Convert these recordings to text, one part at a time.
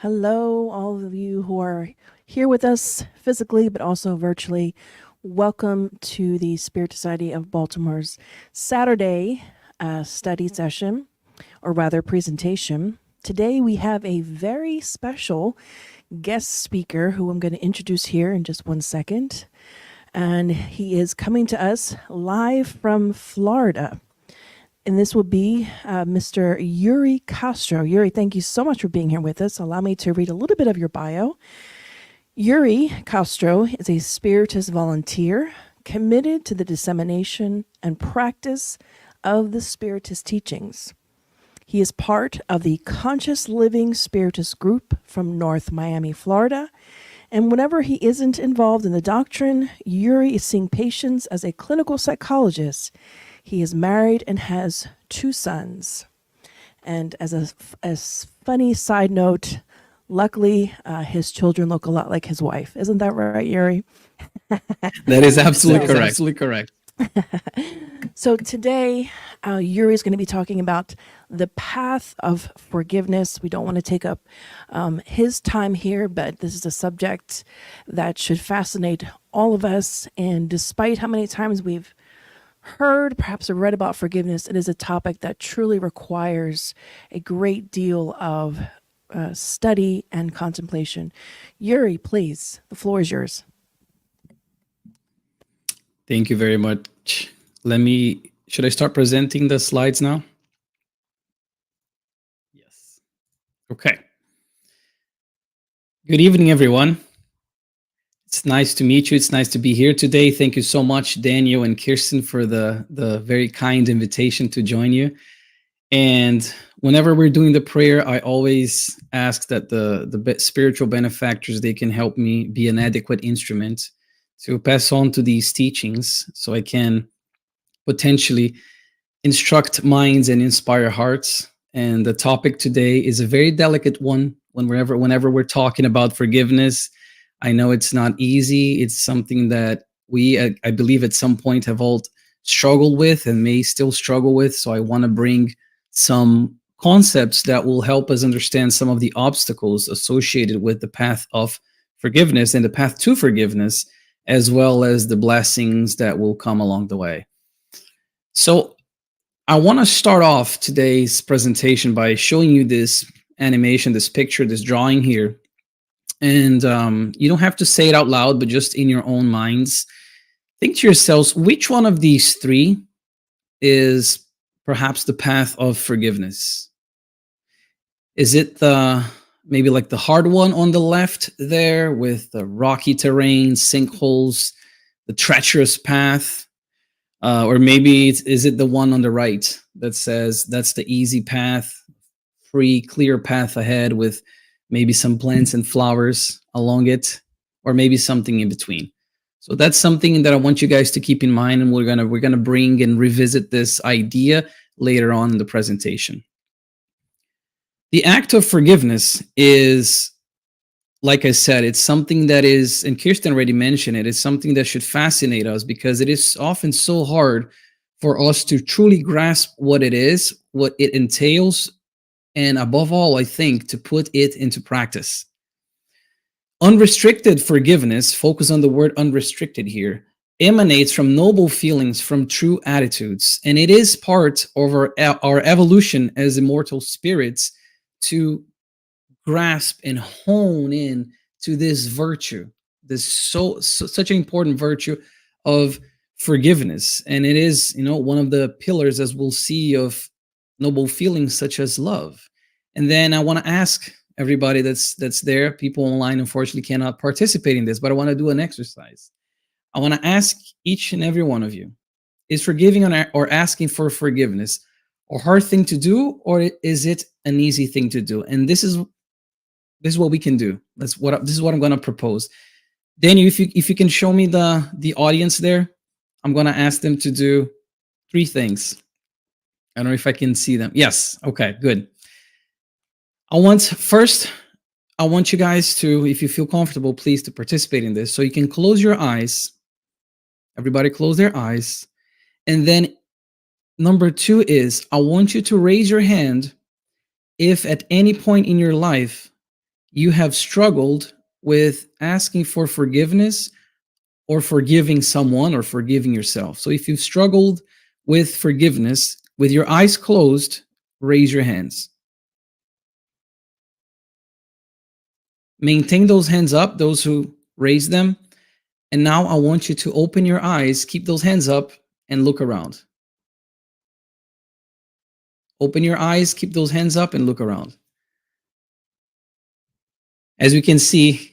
Hello, all of you who are here with us physically, but also virtually. Welcome to the Spirit Society of Baltimore's Saturday study session, or rather presentation. Today we have a very special guest speaker who I'm going to introduce here in just one second. And he is coming to us live from Florida. And this will be Mr. Yuri Castro. Yuri, thank you so much for being here with us. Allow me to read a little bit of your bio. Yuri Castro is a Spiritist volunteer committed to the dissemination and practice of the Spiritist teachings. He is part of the Conscious Living Spiritist group from North Miami, Florida. And whenever he isn't involved in the doctrine, Yuri is seeing patients as a clinical psychologist. He is married and has 2 sons. And as a funny side note, luckily his children look a lot like his wife. Isn't that right, Yuri? That is absolutely correct. Absolutely correct. So today, Yuri is going to be talking about the path of forgiveness. We don't want to take up his time here, but this is a subject that should fascinate all of us. And despite how many times we've heard, perhaps read about forgiveness, it is a topic that truly requires a great deal of study and contemplation. Yuri, please, the floor is yours. Thank you very much. Should I start presenting the slides now? Yes. Okay. Good evening, everyone. It's nice to meet you. It's nice to be here today. Thank you so much, Daniel and Kirsten, for the very kind invitation to join you. And whenever we're doing the prayer, I always ask that the spiritual benefactors, they can help me be an adequate instrument to pass on to these teachings so I can potentially instruct minds and inspire hearts. And the topic today is a very delicate one. Whenever we're talking about forgiveness, I know it's not easy. It's something that we, I believe, at some point have all struggled with and may still struggle with. So I want to bring some concepts that will help us understand some of the obstacles associated with the path of forgiveness and the path to forgiveness, as well as the blessings that will come along the way. So I want to start off today's presentation by showing you this animation, this picture, this drawing here. And you don't have to say it out loud, but just in your own minds, think to yourselves, which one of these 3 is perhaps the path of forgiveness? Is it maybe like the hard one on the left there with the rocky terrain, sinkholes, the treacherous path? Or maybe is it the one on the right that says that's the easy path, free, clear path ahead with maybe some plants and flowers along it, or maybe something in between? So that's something that I want you guys to keep in mind, and we're gonna bring and revisit this idea later on in the presentation. The act of forgiveness is, like I said, it's something that is, and Kirsten already mentioned it, it's something that should fascinate us because it is often so hard for us to truly grasp what it is, what it entails, and above all, I think, to put it into practice. Unrestricted forgiveness, focus on the word unrestricted here, emanates from noble feelings, from true attitudes, and it is part of our evolution as immortal spirits to grasp and hone in to this virtue, this such an important virtue of forgiveness. And it is, one of the pillars, as we'll see, of noble feelings such as love. And then I want to ask everybody that's there, people online unfortunately cannot participate in this, but I want to do an exercise. I want to ask each and every one of you, is forgiving or asking for forgiveness a hard thing to do, or is it an easy thing to do? And this is what we can do. This is what I'm going to propose. Daniel, if you can show me the audience there, I'm going to ask them to do 3 things. I don't know if I can see them. Yes. Okay, good. I want you guys to, if you feel comfortable, please, to participate in this. So you can close your eyes. Everybody close their eyes. And then number 2 is, I want you to raise your hand if at any point in your life you have struggled with asking for forgiveness or forgiving someone or forgiving yourself. So if you've struggled with forgiveness, with your eyes closed, raise your hands. Maintain those hands up, those who raise them. And now I want you to open your eyes, keep those hands up, and look around. Open your eyes, keep those hands up, and look around. As we can see,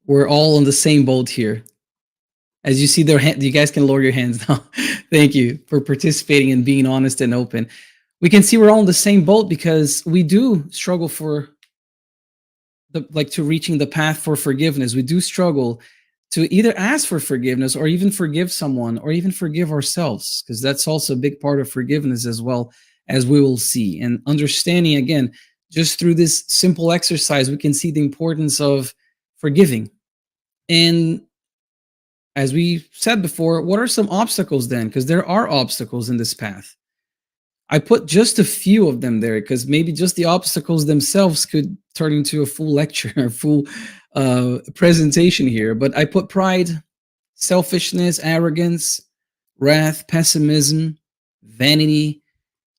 we're all on the same boat here. As you see their hand, you guys can lower your hands now. Thank you for participating and being honest and open. We can see we're all in the same boat because we do struggle for to reaching the path for forgiveness. We do struggle to either ask for forgiveness or even forgive someone or even forgive ourselves, because that's also a big part of forgiveness as well, as we will see. And understanding, again, just through this simple exercise, we can see the importance of forgiving. And as we said before, what are some obstacles then? Because there are obstacles in this path. I put just a few of them there because maybe just the obstacles themselves could turn into a full lecture, a full presentation here. But I put pride, selfishness, arrogance, wrath, pessimism, vanity.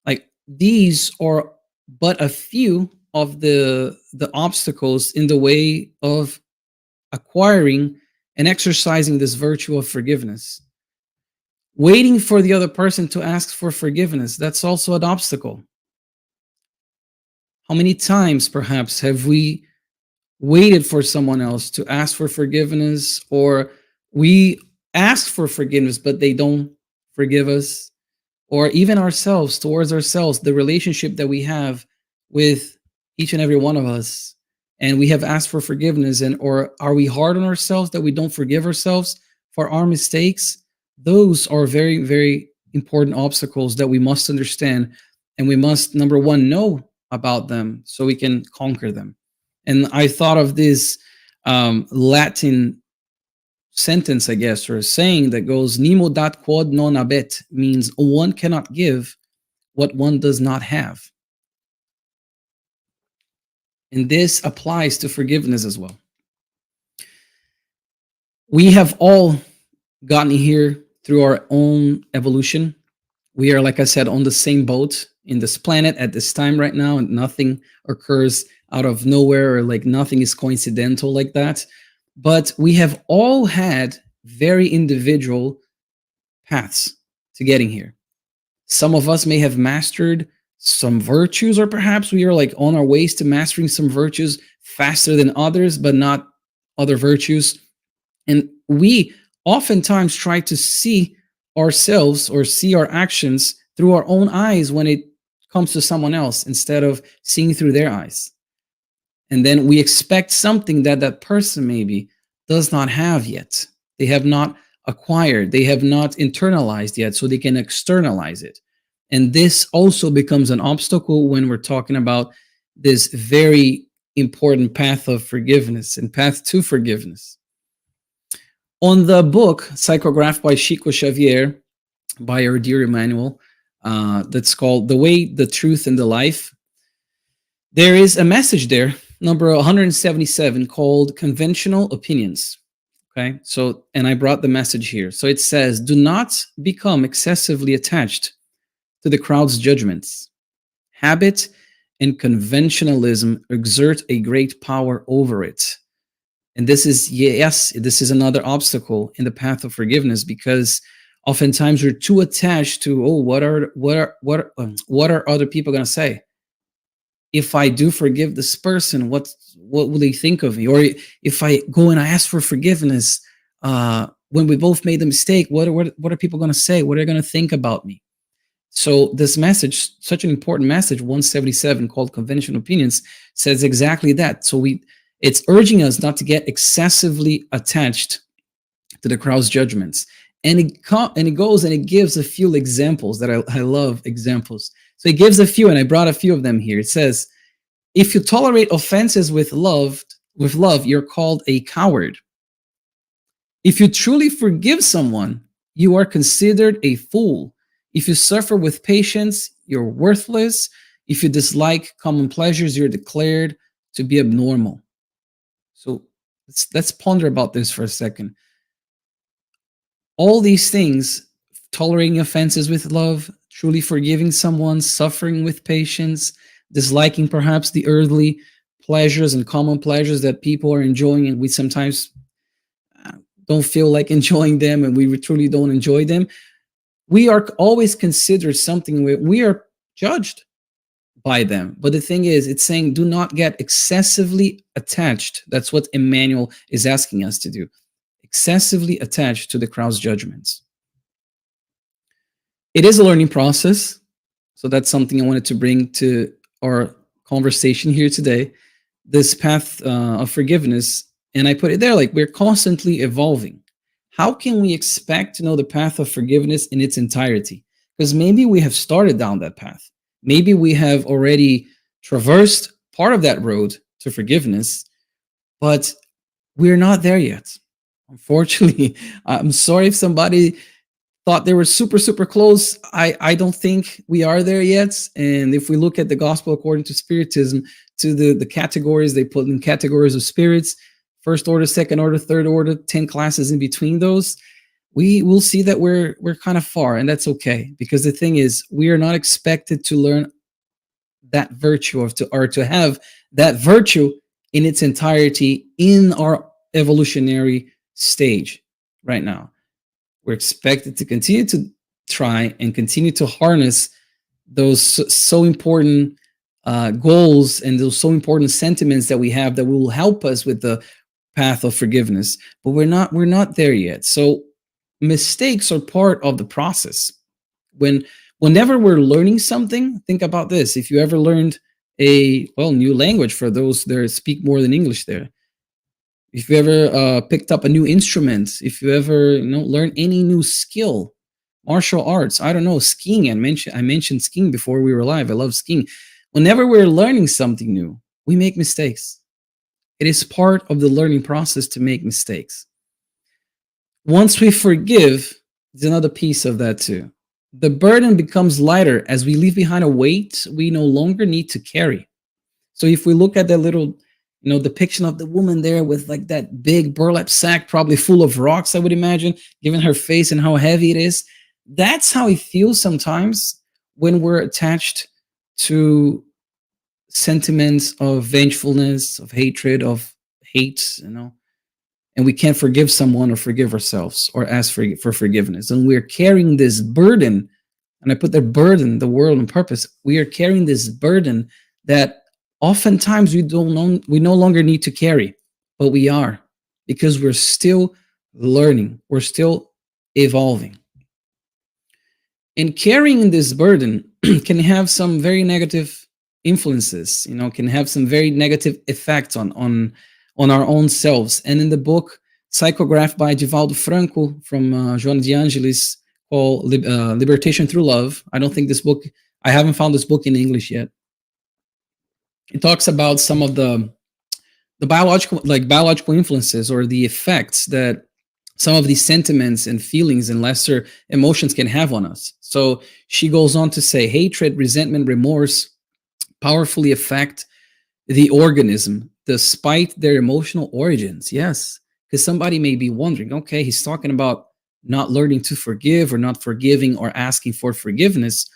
Like, these are but a few of the obstacles in the way of acquiring and exercising this virtue of forgiveness. Waiting for the other person to ask for forgiveness, that's also an obstacle. How many times, perhaps, have we waited for someone else to ask for forgiveness, or we ask for forgiveness, but they don't forgive us? Or even ourselves, towards ourselves, the relationship that we have with each and every one of us, and we have asked for forgiveness, and or are we hard on ourselves that we don't forgive ourselves for our mistakes? Those are very, very important obstacles that we must understand, and we must, number one, know about them so we can conquer them. And I thought of this Latin sentence, I guess, or a saying that goes, "Nemo dat quod non habet," means one cannot give what one does not have. And this applies to forgiveness as well. We have all gotten here through our own evolution. We are, like I said, on the same boat in this planet at this time right now, and nothing occurs out of nowhere, or like nothing is coincidental like that. But we have all had very individual paths to getting here. Some of us may have mastered some virtues, or perhaps we are like on our ways to mastering some virtues faster than others, but not other virtues. And we oftentimes try to see ourselves or see our actions through our own eyes when it comes to someone else, instead of seeing through their eyes. And then we expect something that that person maybe does not have yet. They have not acquired, they have not internalized yet, so they can externalize it. And this also becomes an obstacle when we're talking about this very important path of forgiveness and path to forgiveness. On the book Psychographed by Chico Xavier, by our dear Emmanuel, that's called The Way, the Truth, and the Life, there is a message there, number 177, called Conventional Opinions. Okay, so, and I brought the message here. So it says, "Do not become excessively attached to the crowd's judgments. Habit and conventionalism exert a great power over it." And this is, yes, this is another obstacle in the path of forgiveness, because oftentimes we're too attached to, oh, what are other people going to say? If I do forgive this person, what will they think of me? Or if I go and I ask for forgiveness when we both made the mistake, what are people going to say? What are they going to think about me? So this message, such an important message, 177, called Conventional Opinions, says exactly that. So it's urging us not to get excessively attached to the crowd's judgments. And it goes and it gives a few examples that I love examples. So it gives a few, and I brought a few of them here. It says, "If you tolerate offenses with love, you're called a coward. If you truly forgive someone, you are considered a fool. If you suffer with patience, you're worthless. If you dislike common pleasures, you're declared to be abnormal." So let's ponder about this for a second. All these things, tolerating offenses with love, truly forgiving someone, suffering with patience, disliking perhaps the earthly pleasures and common pleasures that people are enjoying, and we sometimes uh, don't feel like enjoying them, and we truly don't enjoy them. We are always considered something where we are judged by them. But the thing is, it's saying do not get excessively attached. That's what Emmanuel is asking us to do. Excessively attached to the crowd's judgments. It is a learning process. So that's something I wanted to bring to our conversation here today. This path of forgiveness, and I put it there like we're constantly evolving. How can we expect to know the path of forgiveness in its entirety? Because maybe we have started down that path. Maybe we have already traversed part of that road to forgiveness, but we're not there yet. Unfortunately, I'm sorry if somebody thought they were super, super close. I don't think we are there yet. And if we look at the gospel according to Spiritism, to the categories, they put in categories of spirits, first order, second order, third order, 10 classes in between those, we will see that we're kind of far, and that's okay. Because the thing is, we are not expected to learn that virtue or to have that virtue in its entirety in our evolutionary stage right now. We're expected to continue to try and continue to harness those so important goals and those so important sentiments that we have that will help us with the path of forgiveness. But we're not there yet. So mistakes are part of the process. Whenever we're learning something, think about this. If you ever learned a new language, for those that speak more than English there, if you ever picked up a new instrument, if you ever learn any new skill, martial arts, I don't know, skiing. I mentioned skiing before we were live. I love skiing. Whenever we're learning something new, we make mistakes. It is part of the learning process to make mistakes. Once we forgive, there's another piece of that too. The burden becomes lighter as we leave behind a weight we no longer need to carry. So if we look at that little, depiction of the woman there with like that big burlap sack, probably full of rocks, I would imagine, given her face and how heavy it is, that's how it feels sometimes when we're attached to sentiments of vengefulness, of hatred, of hate, and we can't forgive someone or forgive ourselves or ask for forgiveness. And we're carrying this burden, and I put the burden, the world on purpose. We are carrying this burden that oftentimes we no longer need to carry, but we are, because we're still learning, we're still evolving. And carrying this burden can have some very negative influences, can have some very negative effects on our own selves. And in the book psychographed by Divaldo Franco from Joana de Angelis, called Libertation Through Love, I haven't found this book in English yet. It talks about some of the biological influences or the effects that some of these sentiments and feelings and lesser emotions can have on us. So she goes on to say hatred, resentment, remorse powerfully affect the organism despite their emotional origins. Yes, because somebody may be wondering, okay, he's talking about not learning to forgive or not forgiving or asking for forgiveness.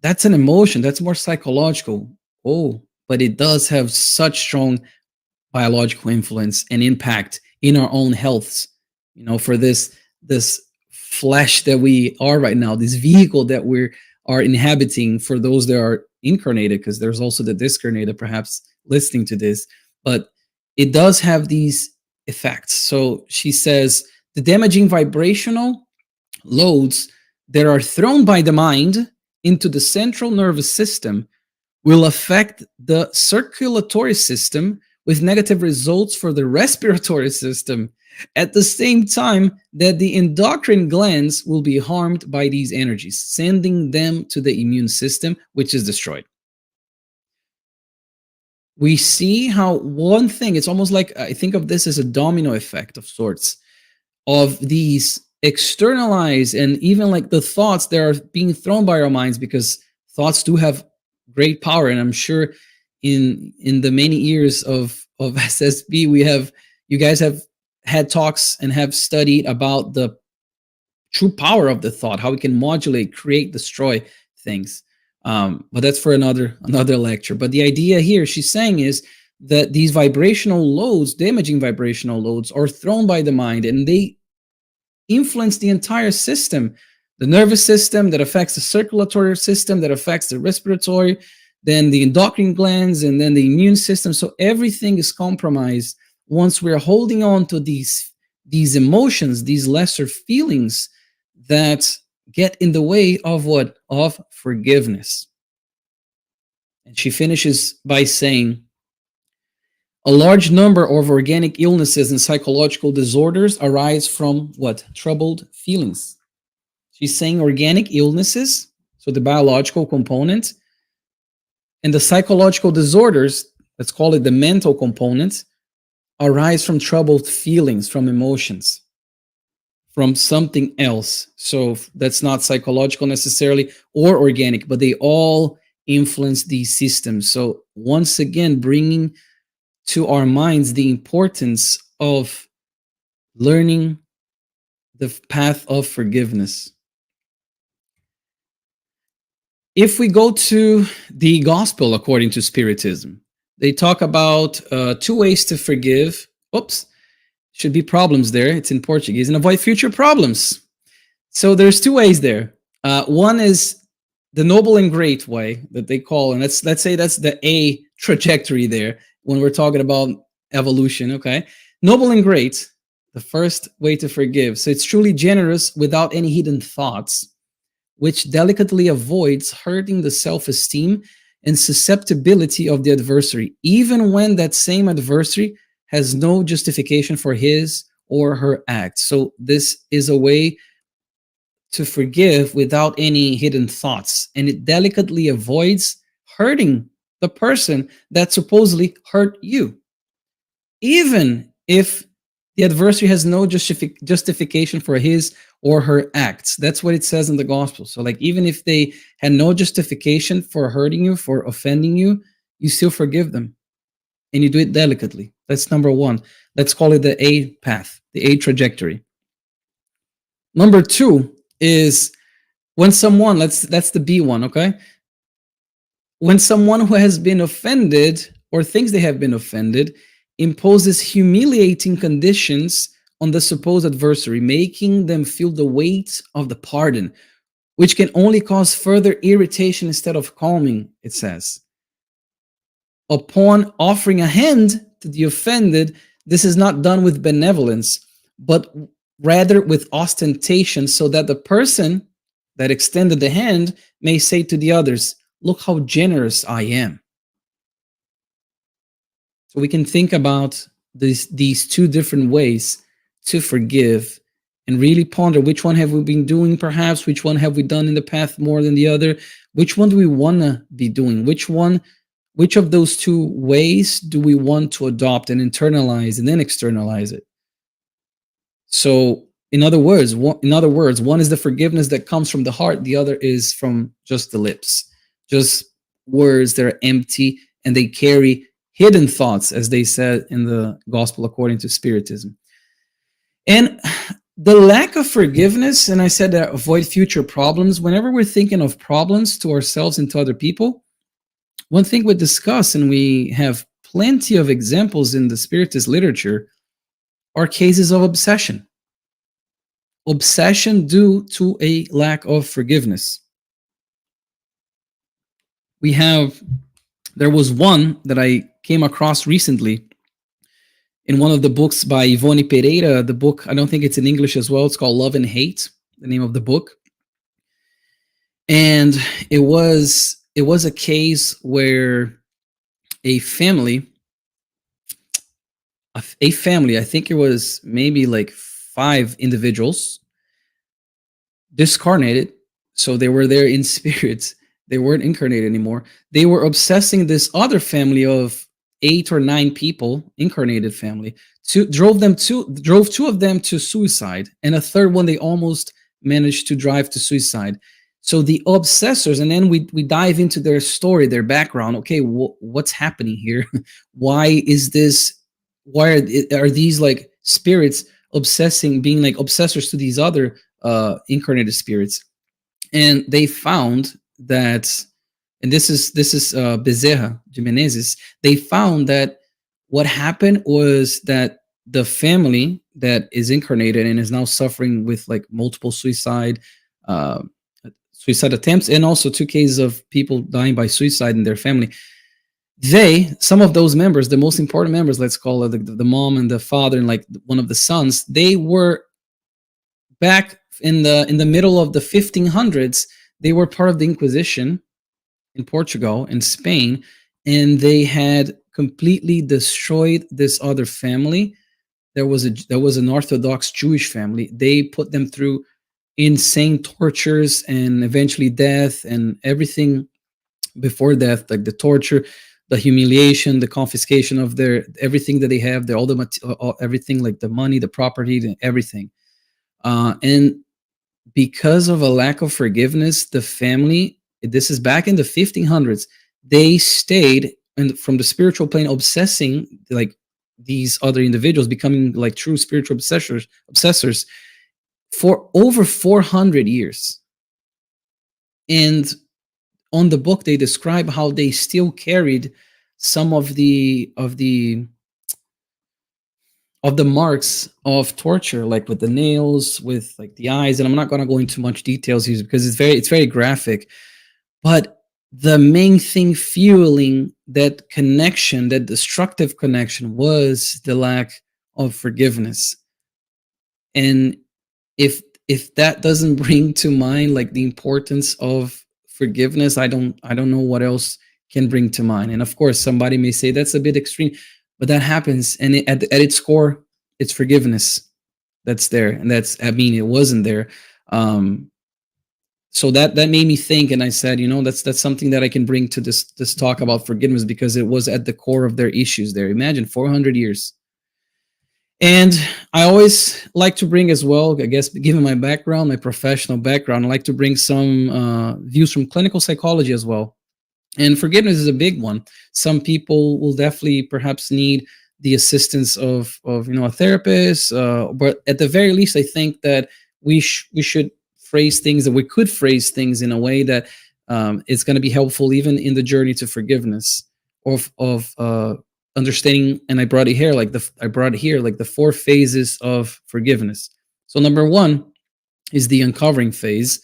That's an emotion. That's more psychological. Oh, but it does have such strong biological influence and impact in our own healths, for this flesh that we are right now, this vehicle that we are inhabiting, for those that are incarnated, because there's also the discarnated perhaps listening to this, but it does have these effects. So she says the damaging vibrational loads that are thrown by the mind into the central nervous system will affect the circulatory system with negative results for the respiratory system, at the same time that the endocrine glands will be harmed by these energies, sending them to the immune system, which is destroyed. We see how one thing, it's almost like, I think of this as a domino effect of sorts, of these externalized and even like the thoughts that are being thrown by our minds, because thoughts do have great power. And I'm sure in the many years of SSB, you guys have had talks and have studied about the true power of the thought, how we can modulate, create, destroy things. But that's for another lecture. But the idea here, she's saying, is that these vibrational loads, damaging vibrational loads, are thrown by the mind, and they influence the entire system, the nervous system that affects the circulatory system, that affects the respiratory, then the endocrine glands, and then the immune system. So everything is compromised once we're holding on to these emotions, these lesser feelings that get in the way of what? Of forgiveness. And she finishes by saying, a large number of organic illnesses and psychological disorders arise from what? Troubled feelings. She's saying organic illnesses, so the biological component, and the psychological disorders, let's call it the mental component, arise from troubled feelings, from emotions, from something else. So that's not psychological necessarily or organic, but they all influence these systems. So once again, bringing to our minds the importance of learning the path of forgiveness. If we go to the gospel according to Spiritism, they talk about 2 ways to forgive. Oops, should be problems there. It's in Portuguese. And avoid future problems. So there's 2 ways there. One is the noble and great way that they call, and let's say that's the A trajectory there when we're talking about evolution, okay? Noble and great, the first way to forgive. So it's truly generous without any hidden thoughts, which delicately avoids hurting the self-esteem and susceptibility of the adversary, even when that same adversary has no justification for his or her act. So this is a way to forgive without any hidden thoughts, and it delicately avoids hurting the person that supposedly hurt you, even if the adversary has no justification for his or her acts. That's what it says in the gospel. So like, even if they had no justification for hurting you, for offending you, you still forgive them, and you do it delicately. That's number one. Let's call it the A path, the A trajectory. Number 2 is when someone, that's the B one, okay? When someone who has been offended or thinks they have been offended imposes humiliating conditions on the supposed adversary, making them feel the weight of the pardon, which can only cause further irritation instead of calming, it says. Upon offering a hand to the offended, this is not done with benevolence, but rather with ostentation, so that the person that extended the hand may say to the others, look how generous I am. So we can think about these 2 different ways to forgive and really ponder, which one have we been doing perhaps, which one have we done in the past more than the other, which one do we want to be doing, which of those 2 ways do we want to adopt and internalize and then externalize it. So in other words, one is the forgiveness that comes from the heart, the other is from just the lips, just words that are empty and they carry hidden thoughts, as they said in the gospel according to Spiritism. And the lack of forgiveness, and I said that avoid future problems, whenever we're thinking of problems to ourselves and to other people, one thing we discuss, and we have plenty of examples in the Spiritist literature, are cases of obsession. Obsession due to a lack of forgiveness. There was one that I came across recently in one of the books by Ivone Pereira. The book, I don't think it's in English as well. It's called Love and Hate, the name of the book. And it was a case where a family, I think it was maybe like 5 individuals, discarnated. So they were there in spirit. They weren't incarnated anymore. They were obsessing this other family of 8 or 9 people, incarnated family, drove 2 of them to suicide, and a third one they almost managed to drive to suicide. So the obsessors, and then we dive into their story, their background. Okay, what's happening here? Why is this? Why are these like spirits obsessing, being like obsessors to these other incarnated spirits? And they found that, and this is Bezerra de Menezes. They found that what happened was that the family that is incarnated and is now suffering with like multiple uh, suicide attempts, and also 2 cases of people dying by suicide in their family. Some of those members, the most important members, let's call it the mom and the father, and like one of the sons, they were back in the middle of the 1500s. They were part of the Inquisition in Portugal and Spain, and they had completely destroyed this other family. There was an Orthodox Jewish family. They put them through insane tortures and eventually death, and everything before death, like the torture, the humiliation, the confiscation of their everything that they have, all the everything, like the money, the property, everything. And because of a lack of forgiveness, the family, this is back in the 1500s, they stayed from the spiritual plane, obsessing like these other individuals, becoming like true spiritual obsessors for over 400 years. And on the book, they describe how they still carried some of the marks of torture, like with the nails, with like the eyes. And I'm not going to go into much details here because it's very graphic. But the main thing fueling that connection, that destructive connection, was the lack of forgiveness. And if that doesn't bring to mind like the importance of forgiveness, I don't know what else can bring to mind. And of course, somebody may say that's a bit extreme, but that happens. And at its core, it's forgiveness that's there, and it wasn't there. So that made me think, and I said, that's something that I can bring to this talk about forgiveness, because it was at the core of their issues there. Imagine 400 years. And I always like to bring as well, I guess, given my background, my professional background, I like to bring some views from clinical psychology as well. And forgiveness is a big one. Some people will definitely perhaps need the assistance of a therapist, but at the very least, I think that we should phrase things, that we could phrase things in a way that it's going to be helpful even in the journey to forgiveness, of understanding. And I brought it here like the 4 phases of forgiveness. So number 1 is the uncovering phase.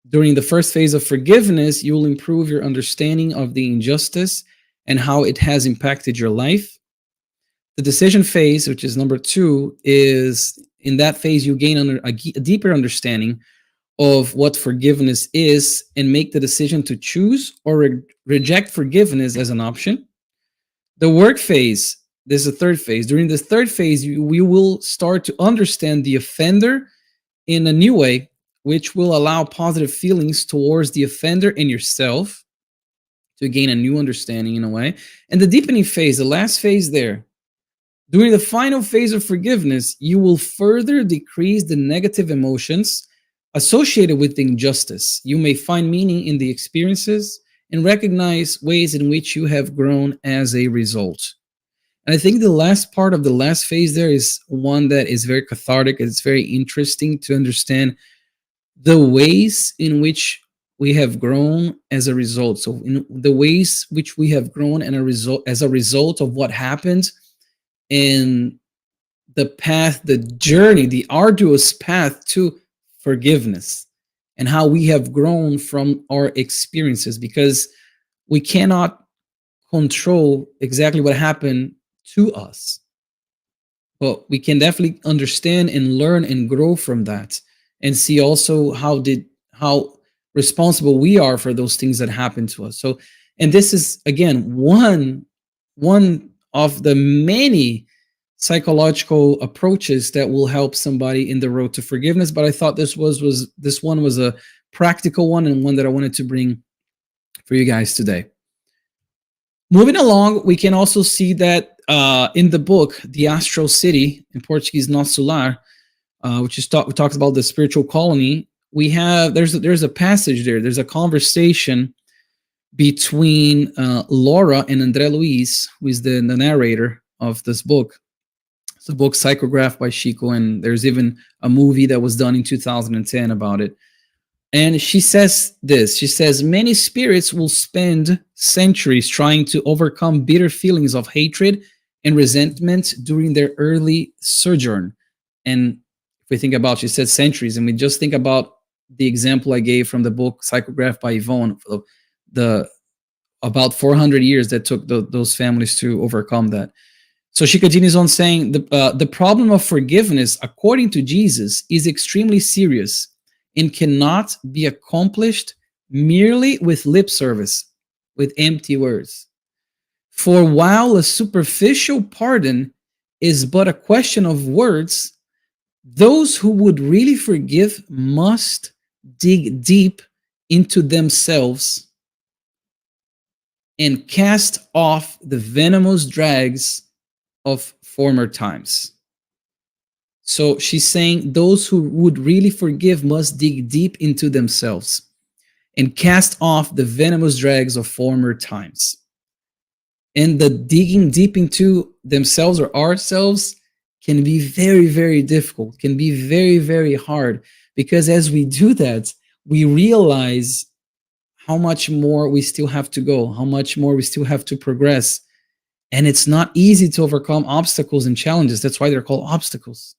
During the first phase of forgiveness, you will improve your understanding of the injustice and how it has impacted your life. The decision phase, which is number 2, is in that phase you gain a deeper understanding of what forgiveness is and make the decision to choose or reject forgiveness as an option. The work phase, this is the third phase. During this third phase, we will start to understand the offender in a new way, which will allow positive feelings towards the offender and yourself to gain a new understanding in a way. And the deepening phase, the last phase there, during the final phase of forgiveness, you will further decrease the negative emotions associated with the injustice. You may find meaning in the experiences and recognize ways in which you have grown as a result. And I think the last part of the last phase there is one that is very cathartic. It's very interesting to understand the ways in which we have grown as a result. So in the ways which we have grown as a result of what happened, in the path, the journey, the arduous path to forgiveness, and how we have grown from our experiences, because we cannot control exactly what happened to us, but we can definitely understand and learn and grow from that, and see also how responsible we are for those things that happen to us. So, and this is again one of the many psychological approaches that will help somebody in the road to forgiveness. But I thought this one was a practical one, and one that I wanted to bring for you guys today. Moving along, we can also see that in the book, The Astral City, in Portuguese, Nosso Lar, which talks about the spiritual colony, we have there's a passage there. There's a conversation between Laura and Andre Luis, who is the narrator of this book. It's a book psychographed by Chico, and there's even a movie that was done in 2010 about it. And she says this. She says, many spirits will spend centuries trying to overcome bitter feelings of hatred and resentment during their early sojourn. And if we think about, she said centuries, and we just think about the example I gave from the book Psychographed by Yvonne, the about 400 years that took those families to overcome that. So she continues on saying, the problem of forgiveness, according to Jesus, is extremely serious and cannot be accomplished merely with lip service, with empty words. For while a superficial pardon is but a question of words, those who would really forgive must dig deep into themselves and cast off the venomous drags of former times. So she's saying those who would really forgive must dig deep into themselves and cast off the venomous drags of former times. And the digging deep into themselves or ourselves can be very, very difficult, can be very, very hard, because as we do that, we realize how much more we still have to go, how much more we still have to progress. And it's not easy to overcome obstacles and challenges. That's why they're called obstacles.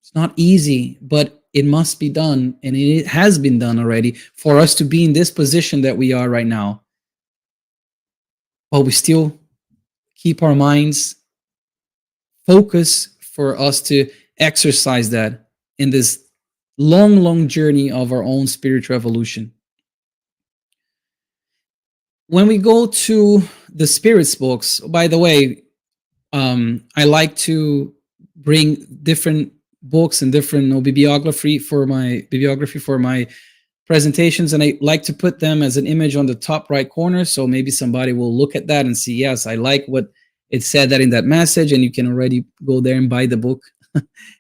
It's not easy, but it must be done, and it has been done already for us to be in this position that we are right now. But we still keep our minds focused for us to exercise that in this long, long journey of our own spiritual evolution. When we go to the spirits books, by the way, I like to bring different books and different bibliography for my presentations, and I like to put them as an image on the top right corner, so maybe somebody will look at that and see, yes, I like what it said that in that message, and you can already go there and buy the book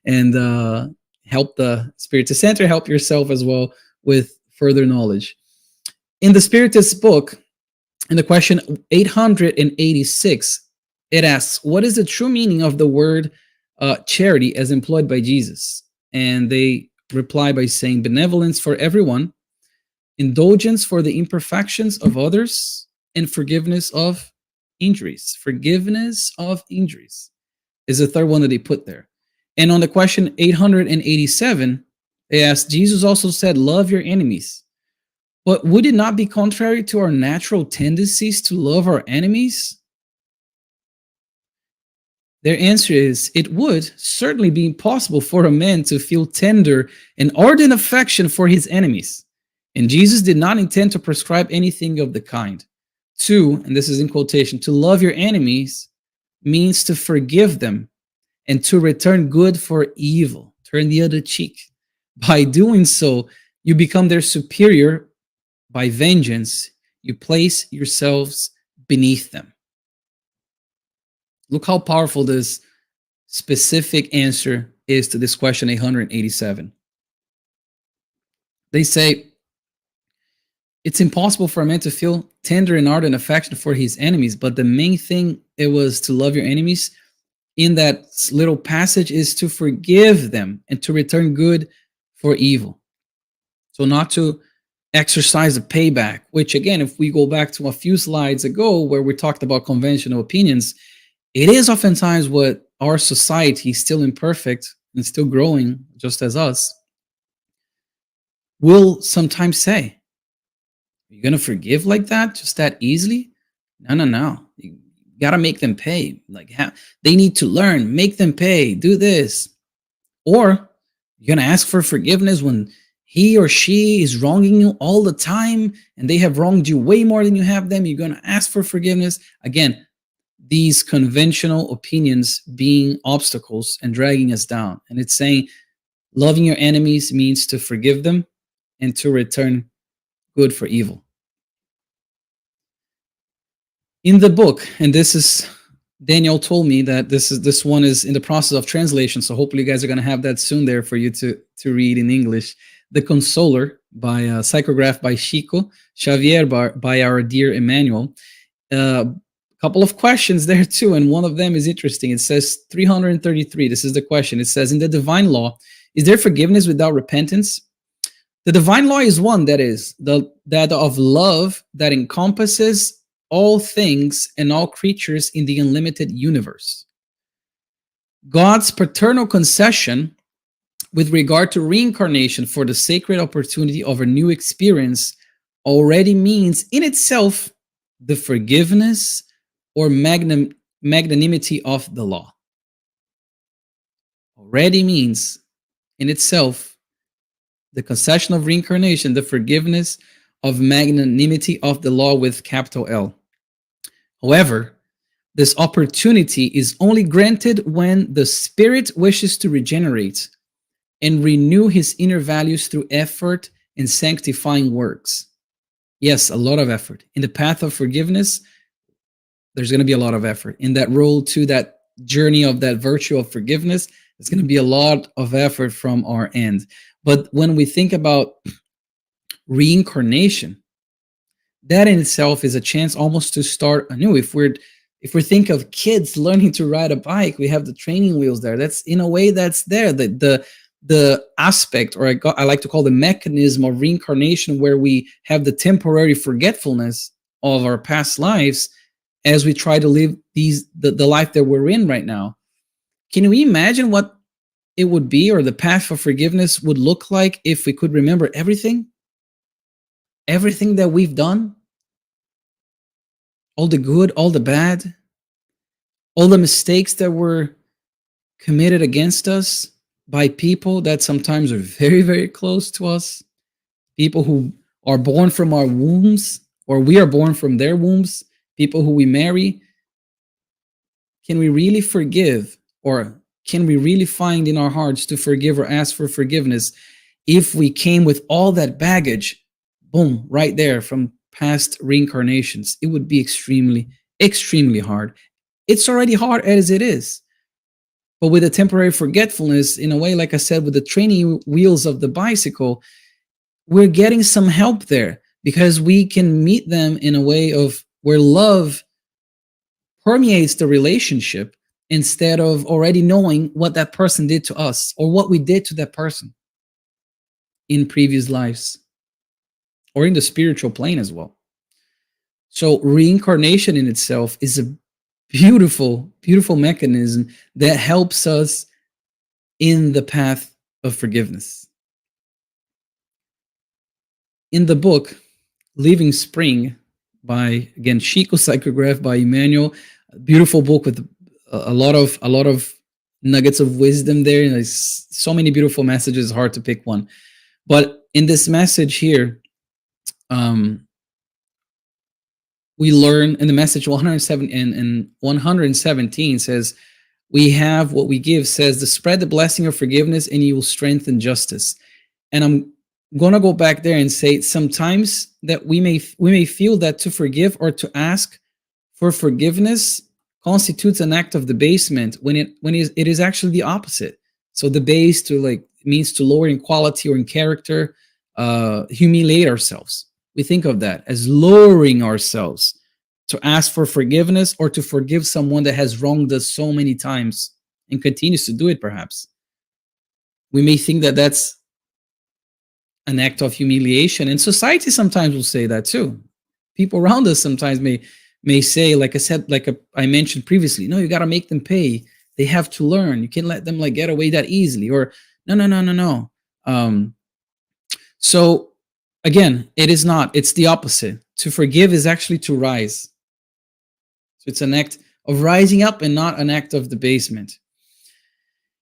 and help the Spiritist Center, help yourself as well with further knowledge. In the Spiritist book, in the question 886, it asks, what is the true meaning of the word charity as employed by Jesus? And they reply by saying benevolence for everyone, indulgence for the imperfections of others, and forgiveness of injuries. Forgiveness of injuries is the third one that they put there. And on the question 887, they asked, Jesus also said, love your enemies. But would it not be contrary to our natural tendencies to love our enemies? Their answer is, it would certainly be impossible for a man to feel tender and ardent affection for his enemies. And Jesus did not intend to prescribe anything of the kind. To, and this is in quotation, to love your enemies means to forgive them and to return good for evil, turn the other cheek. By doing so, you become their superior. By vengeance, you place yourselves beneath them. Look how powerful this specific answer is to this question 887. They say, it's impossible for a man to feel tender and ardent affection for his enemies, but the main thing it was to love your enemies in that little passage is to forgive them and to return good for evil. So not to exercise the payback, which again, if we go back to a few slides ago where we talked about conventional opinions, it is oftentimes what our society, still imperfect and still growing just as us, will sometimes say. You're going to forgive like that, just that easily? No. You got to make them pay. Like, they need to learn, make them pay, do this. Or you're going to ask for forgiveness when he or she is wronging you all the time and they have wronged you way more than you have them. You're going to ask for forgiveness. Again, these conventional opinions being obstacles and dragging us down. And it's saying loving your enemies means to forgive them and to return good for evil. In the book, and this is Daniel told me that this one is in the process of translation, so hopefully you guys are going to have that soon there for you to read in English. The Consoler by psychographed by Chico Xavier by our dear Emmanuel. A couple of questions there too, and one of them is interesting. It says 333. This is the question. It says, in the divine law, is there forgiveness without repentance? The divine law is one, that is that of love that encompasses all things and all creatures in the unlimited universe. God's paternal concession with regard to reincarnation for the sacred opportunity of a new experience already means in itself the forgiveness or magnanimity of the law. Already means in itself the concession of reincarnation, the forgiveness of magnanimity of the law with capital L. However, this opportunity is only granted when the spirit wishes to regenerate and renew his inner values through effort and sanctifying works. Yes, a lot of effort. In the path of forgiveness, there's going to be a lot of effort. In that road to that journey of that virtue of forgiveness, it's going to be a lot of effort from our end. But when we think about reincarnation, that in itself is a chance almost to start anew. If we think of kids learning to ride a bike, we have the training wheels there. That's in a way that's there. The aspect, or I like to call the mechanism of reincarnation, where we have the temporary forgetfulness of our past lives as we try to live the life that we're in right now. Can we imagine what it would be, or the path of forgiveness would look like, if we could remember everything that we've done? All the good, all the bad, all the mistakes that were committed against us by people that sometimes are very, very close to us, people who are born from our wombs, or we are born from their wombs, people who we marry. Can we really forgive, or can we really find in our hearts to forgive or ask for forgiveness if we came with all that baggage, boom, right there from past reincarnations? It would be extremely, extremely hard. It's already hard as it is. But with a temporary forgetfulness, in a way, like I said, with the training wheels of the bicycle, we're getting some help there, because we can meet them in a way of where love permeates the relationship, instead of already knowing what that person did to us, or what we did to that person in previous lives, or in the spiritual plane as well. So reincarnation in itself is a beautiful, beautiful mechanism that helps us in the path of forgiveness. In the book Living Spring by, again, Chico, psychographed by Emmanuel, a beautiful book with a lot of nuggets of wisdom there, and there's so many beautiful messages, hard to pick one. But in this message here, we learn in the message 107 and 117 says, we have what we give, says, to spread the blessing of forgiveness, and you will strengthen justice. And I'm going to go back there and say, sometimes that we may feel that to forgive or to ask for forgiveness constitutes an act of debasement, when it is actually the opposite. So debase means to lower in quality or in character, humiliate ourselves. We think of that as lowering ourselves to ask for forgiveness, or to forgive someone that has wronged us so many times and continues to do it, perhaps. We may think that that's an act of humiliation, and society sometimes will say that too. People around us sometimes may say, like I said, I mentioned previously, no, you got to make them pay. They have to learn. You can't let them get away that easily. Or no. So again, it is not. It's the opposite. To forgive is actually to rise. So it's an act of rising up and not an act of debasement.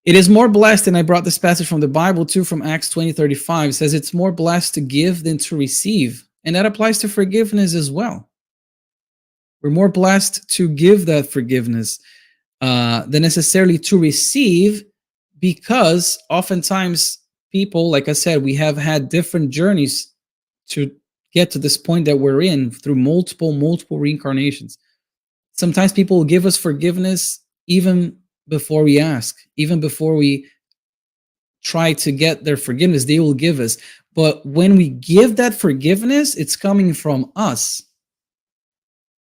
It is more blessed, and I brought this passage from the Bible too, from Acts 20:35. It says it's more blessed to give than to receive. And that applies to forgiveness as well. We're more blessed to give that forgiveness than necessarily to receive, because oftentimes people, like I said, we have had different journeys to get to this point that we're in through multiple reincarnations. Sometimes people will give us forgiveness even before we ask, even before we try to get their forgiveness, they will give us. But when we give that forgiveness, it's coming from us.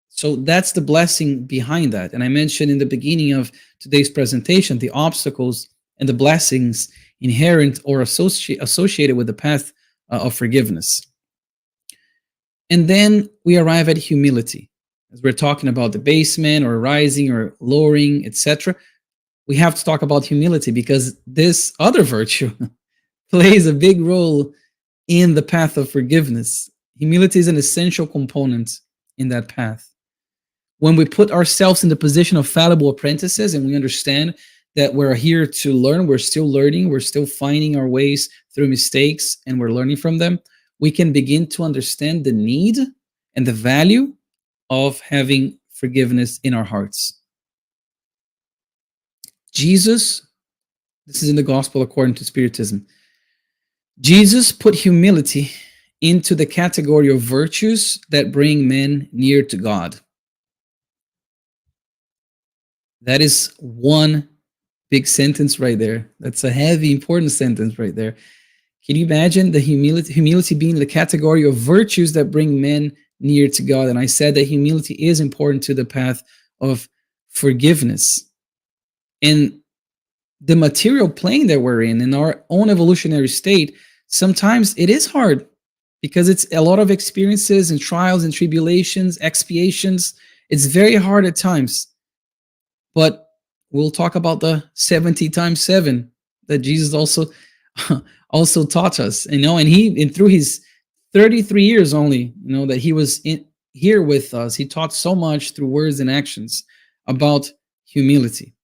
So that's the blessing behind that. And I mentioned in the beginning of today's presentation the obstacles and the blessings inherent or associated with the path of forgiveness. And then we arrive at humility. As we're talking about the basement or rising or lowering, etc., we have to talk about humility because this other virtue plays a big role in the path of forgiveness. Humility is an essential component in that path. When we put ourselves in the position of fallible apprentices and we understand that we're here to learn, we're still learning, we're still finding our ways through mistakes, and we're learning from them, we can begin to understand the need and the value of having forgiveness in our hearts. Jesus, this is in the Gospel according to Spiritism, Jesus put humility into the category of virtues that bring men near to God. That is one big sentence right there. That's a heavy, important sentence right there. Can you imagine the humility being the category of virtues that bring men near to God? And I said that humility is important to the path of forgiveness. In the material plane that we're in our own evolutionary state, sometimes it is hard because it's a lot of experiences and trials and tribulations, expiations. It's very hard at times. But we'll talk about the 70 times 7 that Jesus also taught us, and through his 33 years only, that he was here with us, he taught so much through words and actions about humility.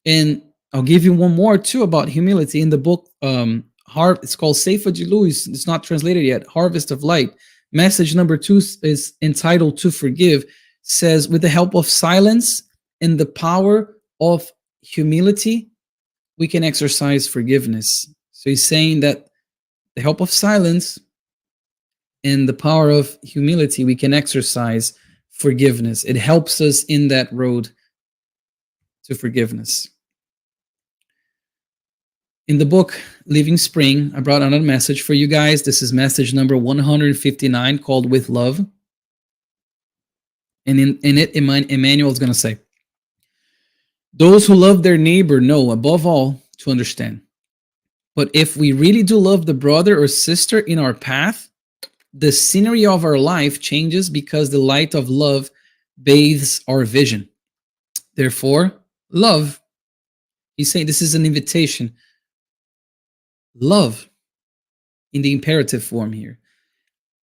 And I'll give you one more too about humility in the book. It's called Seifa de Luz. It's not translated yet. Harvest of Light. Message number 2 is entitled "To Forgive." Says, with the help of silence and the power of humility, we can exercise forgiveness. So he's saying that the help of silence and the power of humility, we can exercise forgiveness. It helps us in that road to forgiveness. In the book Living Spring, I brought another message for you guys. This is message number 159, called With Love. And in it, Emmanuel is going to say, those who love their neighbor know, above all, to understand. But if we really do love the brother or sister in our path, the scenery of our life changes because the light of love bathes our vision. Therefore, love. He's saying this is an invitation. Love in the imperative form here.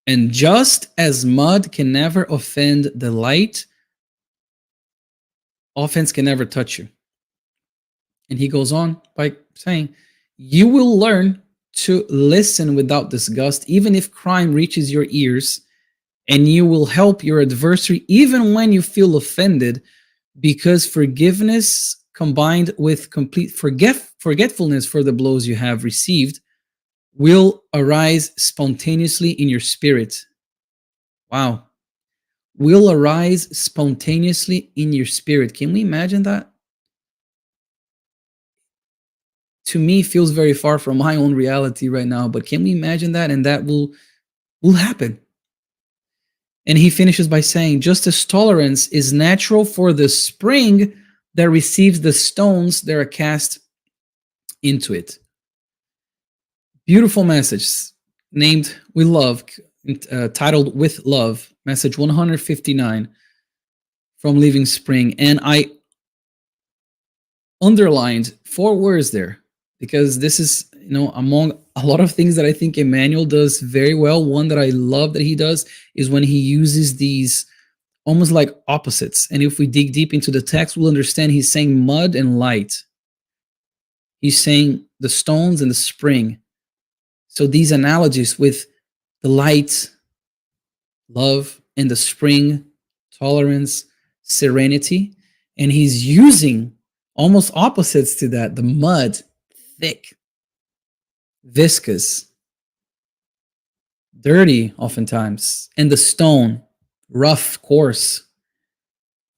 And just as mud can never offend the light, offense can never touch you. And he goes on by saying, you will learn to listen without disgust, even if crime reaches your ears, and you will help your adversary even when you feel offended, because forgiveness combined with complete forgetfulness for the blows you have received will arise spontaneously in your spirit. Wow. Will arise spontaneously in your spirit. Can we imagine that? To me, feels very far from my own reality right now, but can we imagine that? And that will happen. And he finishes by saying, just as tolerance is natural for the spring that receives the stones that are cast into it. Beautiful message named With Love, titled With Love, message 159 from Living Spring. And I underlined 4 words there because this is, among a lot of things that I think Emmanuel does very well. One that I love that he does is when he uses these almost like opposites. And if we dig deep into the text, we'll understand he's saying mud and light. He's saying the stones and the spring. So these analogies with the light, love, and the spring, tolerance, serenity, and he's using almost opposites to that. The mud, thick, viscous, dirty oftentimes, and the stone, rough, coarse.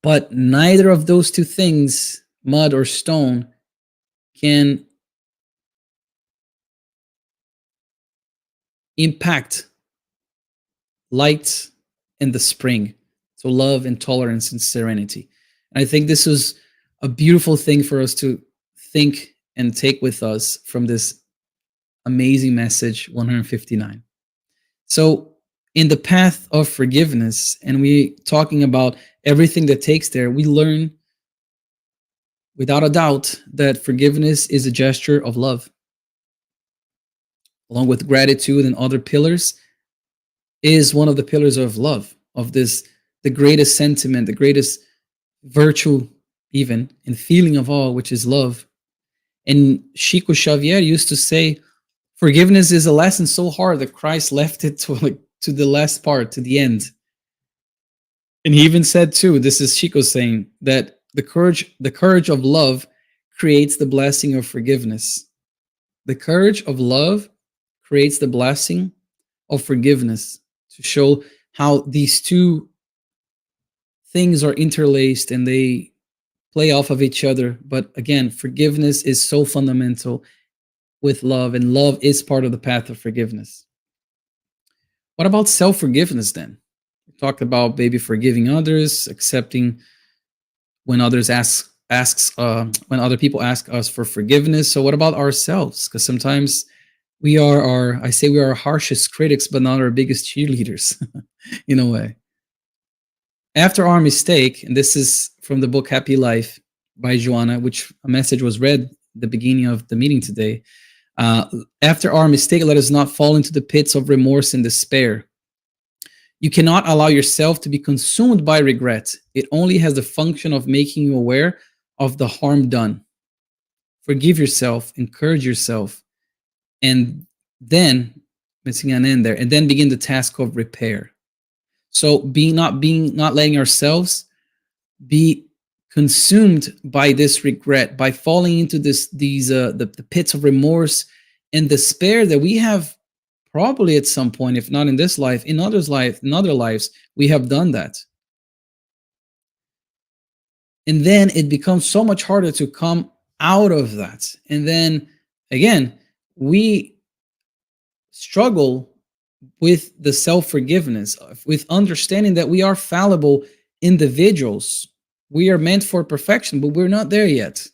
But neither of those two things, mud or stone, can impact light and the spring. So love and tolerance and serenity. And I think this is a beautiful thing for us to think and take with us from this amazing message 159. So in the path of forgiveness, and we talking about everything that takes there, we learn without a doubt that forgiveness is a gesture of love. Along with gratitude and other pillars, is one of the pillars of love, of this, the greatest sentiment, the greatest virtue, even, and feeling of all, which is love. And Chico Xavier used to say, forgiveness is a lesson so hard that Christ left it to the last part, to the end. And he even said too, this is Chico saying, that the courage of love creates the blessing of forgiveness. The courage of love creates the blessing of forgiveness, to show how these two things are interlaced and they play off of each other. But again, forgiveness is so fundamental with love, and love is part of the path of forgiveness. What about self-forgiveness then? We talked about maybe forgiving others, accepting when others when other people ask us for forgiveness. So what about ourselves? Because sometimes we are our harshest critics, but not our biggest cheerleaders, in a way. After our mistake, and this is from the book Happy Life by Joanna, which a message was read at the beginning of the meeting today. After our mistake, let us not fall into the pits of remorse and despair. You cannot allow yourself to be consumed by regret. It only has the function of making you aware of the harm done. Forgive yourself, encourage yourself, and then missing an end there, and then begin the task of repair. So not letting ourselves be consumed by this regret, by falling into the pits of remorse and despair that we have probably at some point, if not in this life, in other lives, we have done that. And then it becomes so much harder to come out of that. And then again, we struggle with the self-forgiveness, with understanding that we are fallible individuals. We are meant for perfection, but we're not there yet.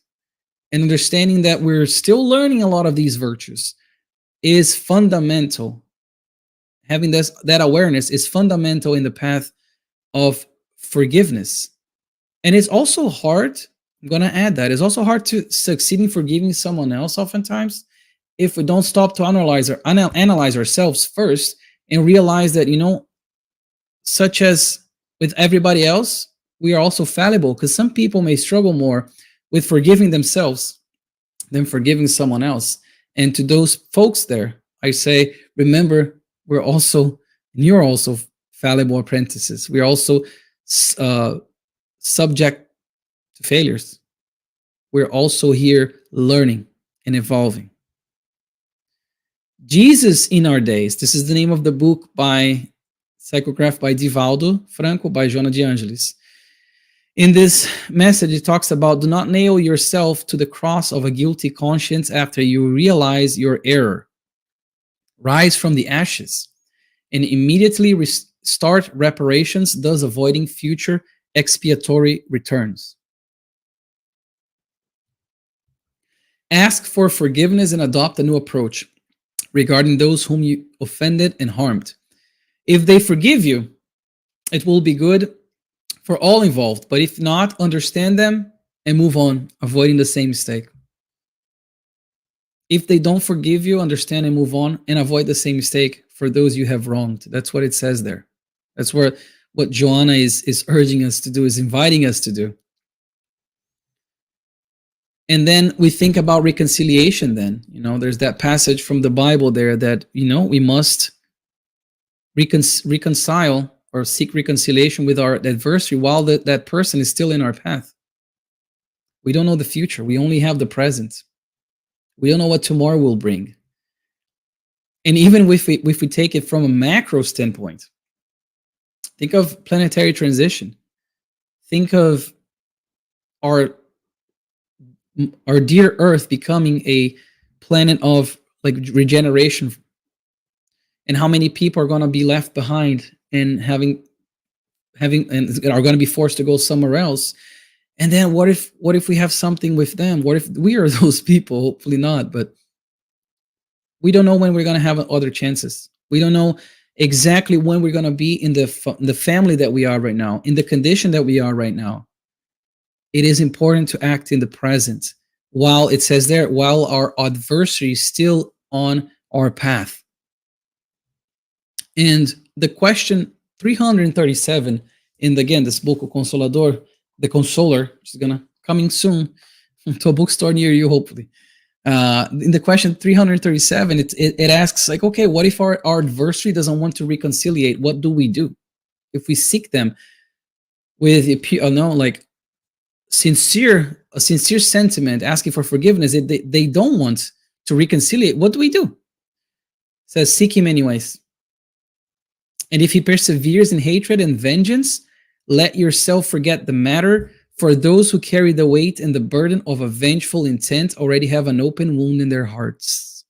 And understanding that we're still learning a lot of these virtues is fundamental. Having that awareness is fundamental in the path of forgiveness. And it's also hard, I'm going to add that, it's also hard to succeed in forgiving someone else oftentimes if we don't stop to analyze ourselves first and realize that, such as with everybody else, we are also fallible, because some people may struggle more with forgiving themselves than forgiving someone else. And to those folks there, I say, remember, you're also fallible apprentices. We're also subject to failures. We're also here learning and evolving. Jesus in Our Days. This is the name of the book psychographed by Divaldo Franco, by Joana de Angelis. In this message, it talks about, do not nail yourself to the cross of a guilty conscience after you realize your error. Rise from the ashes and immediately start reparations, thus avoiding future expiatory returns. Ask for forgiveness and adopt a new approach regarding those whom you offended and harmed. If they forgive you, it will be good for all involved, but if not, understand them and move on, avoiding the same mistake. If they don't forgive you, understand and move on, and avoid the same mistake for those you have wronged. That's what it says there. That's what Joanna is urging us to do, is inviting us to do. And then we think about reconciliation then. There's that passage from the Bible there that, we must reconcile or seek reconciliation with our adversary while that person is still in our path. We don't know the future. We only have the present. We don't know what tomorrow will bring. And even if we take it from a macro standpoint, think of planetary transition. Think of our dear Earth becoming a planet of like regeneration, and how many people are going to be left behind and having and are going to be forced to go somewhere else. And then what if we have something with them? What if we are those people? Hopefully not, but we don't know when we're going to have other chances. We don't know exactly when we're going to be in the family that we are right now, in the condition that we are right now. It is important to act in the present, while it says there, while our adversary is still on our path. And the question 337 in this book, O Consolador, the Consoler, which is gonna coming soon to a bookstore near you, hopefully. In the question 337, it asks like, okay, what if our adversary doesn't want to reconciliate? What do we do if we seek them with a sincere sentiment, asking for forgiveness? They don't want to reconciliate. What do we do? It says, seek him anyways. And if he perseveres in hatred and vengeance, let yourself forget the matter, for those who carry the weight and the burden of a vengeful intent already have an open wound in their hearts.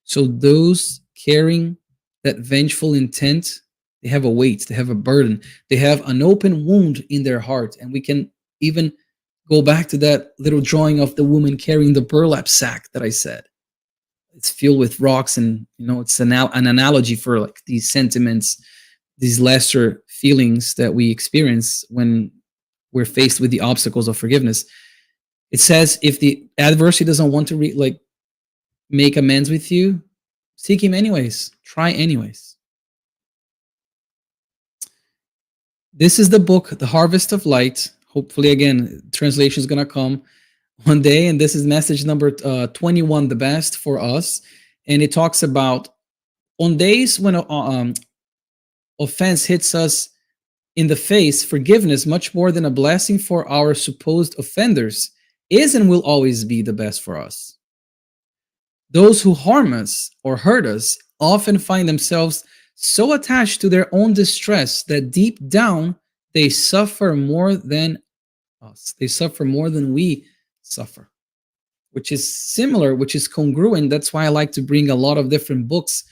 So those carrying that vengeful intent, they have a weight, they have a burden, they have an open wound in their heart. And we can even go back to that little drawing of the woman carrying the burlap sack that I said. It's filled with rocks, and it's an analogy for like these sentiments, these lesser feelings that we experience when we're faced with the obstacles of forgiveness. It says, if the adversary doesn't want to make amends with you, seek him anyways. Try anyways. This is the book, The Harvest of Light. Hopefully, again, translation is going to come one day. And this is message number 21, the best for us. And it talks about on days when offense hits us in the face, forgiveness, much more than a blessing for our supposed offenders, is and will always be the best for us. Those who harm us or hurt us often find themselves so attached to their own distress that deep down they suffer more than us. They suffer more than we suffer, which is similar, which is congruent. That's why I like to bring a lot of different books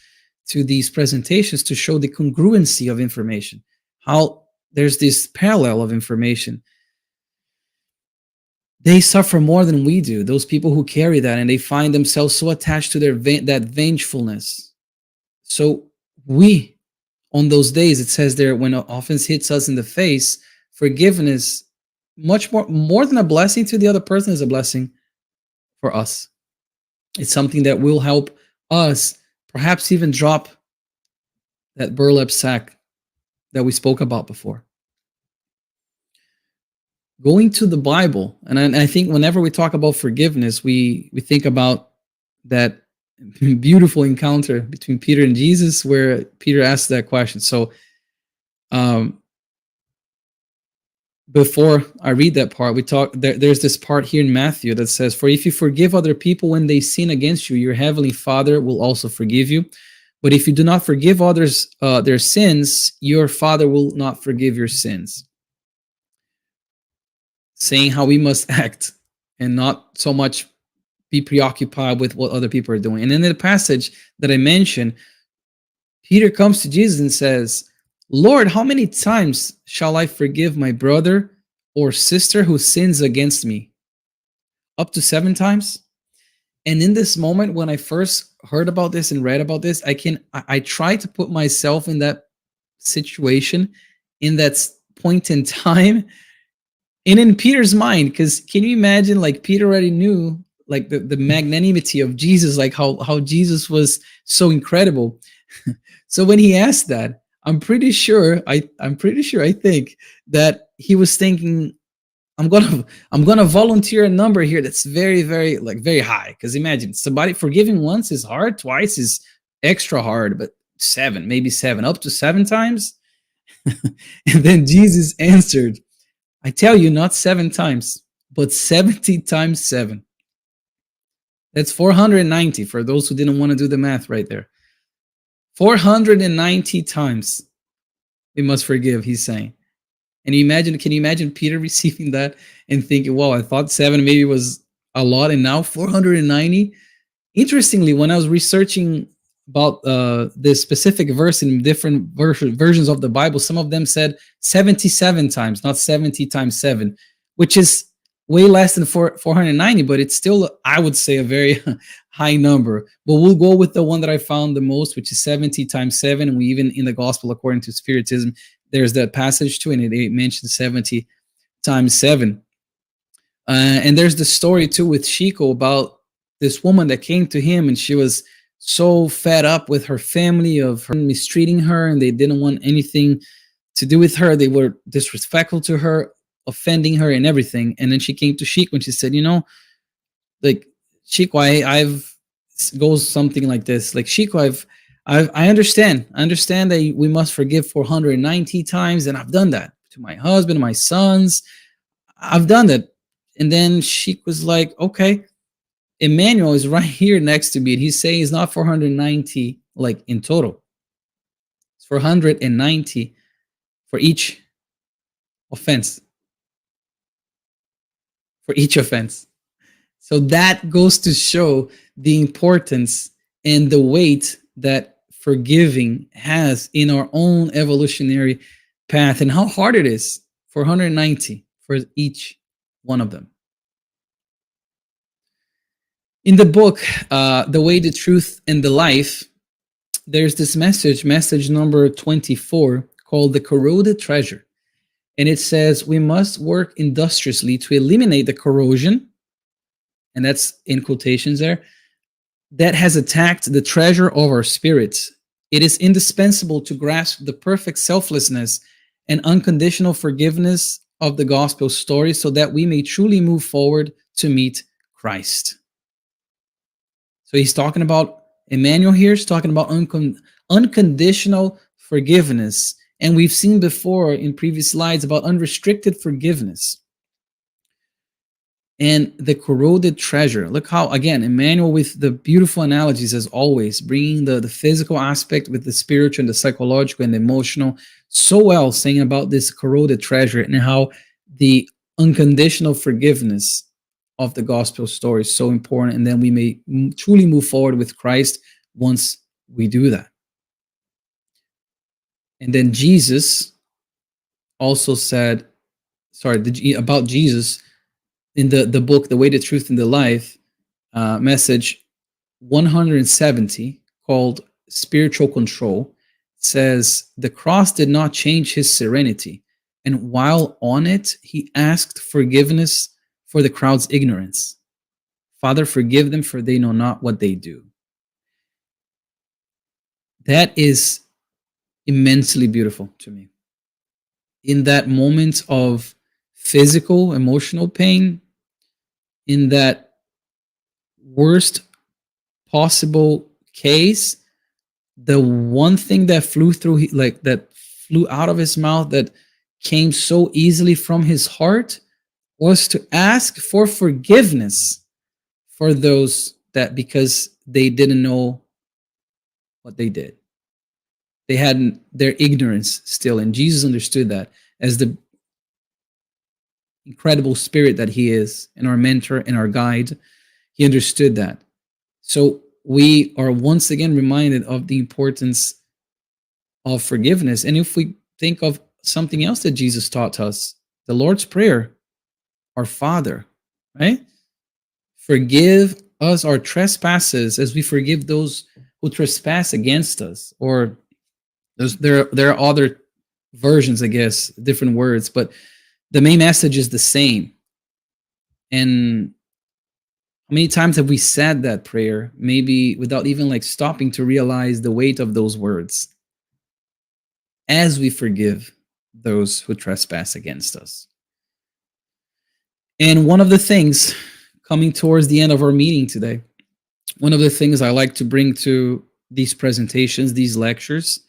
to these presentations to show the congruency of information, how there's this parallel of information. They suffer more than we do, those people who carry that, and they find themselves so attached to that vengefulness. So we, on those days, it says there, when offense hits us in the face, forgiveness, much more than a blessing to the other person, is a blessing for us. It's something that will help us perhaps even drop that burlap sack that we spoke about before. Going to the Bible, and I think whenever we talk about forgiveness, we think about that beautiful encounter between Peter and Jesus, where Peter asked that question. So before I read that part, there's this part here in Matthew that says, for if you forgive other people when they sin against you, your heavenly Father will also forgive you. But if you do not forgive others their sins, your Father will not forgive your sins. Saying how we must act and not so much be preoccupied with what other people are doing. And in the passage that I mentioned, Peter comes to Jesus and says, Lord, how many times shall I forgive my brother or sister who sins against me? Up to 7 times? And in this moment, when I first heard about this and read about this, I try to put myself in that situation, in that point in time, and in Peter's mind, because can you imagine, like, Peter already knew like the magnanimity of Jesus, like how Jesus was so incredible. So when he asked that, I think that he was thinking, I'm gonna volunteer a number here that's very, very, very high. Because imagine, somebody forgiving once is hard, twice is extra hard, but 7, maybe 7, up to 7 times. And then Jesus answered, I tell you, not 7 times, but 70 times 7. That's 490 for those who didn't want to do the math right there. 490 times we must forgive, he's saying. And can you imagine Peter receiving that and thinking, wow, I thought 7 maybe was a lot, and now 490? Interestingly, when I was researching about this specific verse in different versions of the Bible, some of them said 77 times, not 70 times 7, which is way less than 490, but it's still, I would say, a very high number. But we'll go with the one that I found the most, which is 70 times 7. And we even, in the Gospel according to Spiritism, there's that passage too, and it mentions 70 times 7. And there's the story too with Chico about this woman that came to him, and she was so fed up with her family of her mistreating her, and they didn't want anything to do with her. They were disrespectful to her, offending her and everything. And then she came to Chico and she said, like, Chico, I've goes something like this. Like, Chico, I understand. I understand that we must forgive 490 times, and I've done that to my husband, my sons. I've done that. And then Chico was like, okay, Emmanuel is right here next to me, and he's saying it's not 490 like in total. It's 490 for each offense. For each offense. So that goes to show the importance and the weight that forgiving has in our own evolutionary path, and how hard it is. 490 for each one of them. In the book, The Way, the Truth, and the Life, there's this message number 24, called The Corroded Treasure. And it says, we must work industriously to eliminate the corrosion, and that's in quotations there, that has attacked the treasure of our spirits. It is indispensable to grasp the perfect selflessness and unconditional forgiveness of the gospel story so that we may truly move forward to meet Christ. So he's talking about, Emmanuel here is talking about unconditional forgiveness. And we've seen before in previous slides about unrestricted forgiveness. And the corroded treasure. Look how, again, Emmanuel with the beautiful analogies as always, bringing the physical aspect with the spiritual and the psychological and the emotional so well, saying about this corroded treasure and how the unconditional forgiveness of the gospel story is so important. And then we may truly move forward with Christ once we do that. And then Jesus also said, about Jesus in the book, The Way, the Truth, and the Life, message 170, called Spiritual Control, says, the cross did not change his serenity. And while on it, he asked forgiveness for the crowd's ignorance. Father, forgive them, for they know not what they do. That is immensely beautiful to me. In that moment of physical, emotional pain, in that worst possible case, the one thing that flew out of his mouth, that came so easily from his heart, was to ask for forgiveness for those that, because they didn't know what they did. They had their ignorance still, and Jesus understood that as the incredible spirit that he is, and our mentor and our guide. He understood that. So we are once again reminded of the importance of forgiveness. And if we think of something else that Jesus taught us, the Lord's Prayer, our Father, right? Forgive us our trespasses as we forgive those who trespass against us. Or there are other versions, I guess, different words, but the main message is the same. And how many times have we said that prayer, maybe without even stopping to realize the weight of those words, as we forgive those who trespass against us? And one of the things, coming towards the end of our meeting today, one of the things I like to bring to these presentations, these lectures,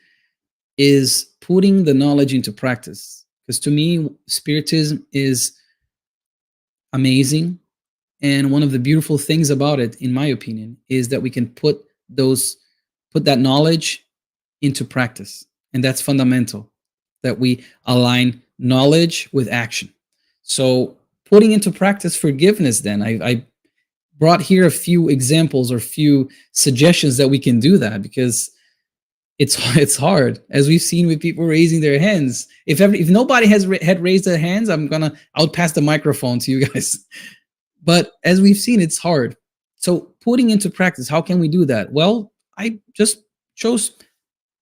is putting the knowledge into practice. Because to me, Spiritism is amazing. And one of the beautiful things about it, in my opinion, is that we can put that knowledge into practice. And that's fundamental, that we align knowledge with action. So putting into practice forgiveness, then I brought here a few examples or few suggestions that we can do that, because it's hard, as we've seen with people raising their hands. If nobody had raised their hands, I'll pass the microphone to you guys. But as we've seen, it's hard. So putting into practice, how can we do that? Well, I just chose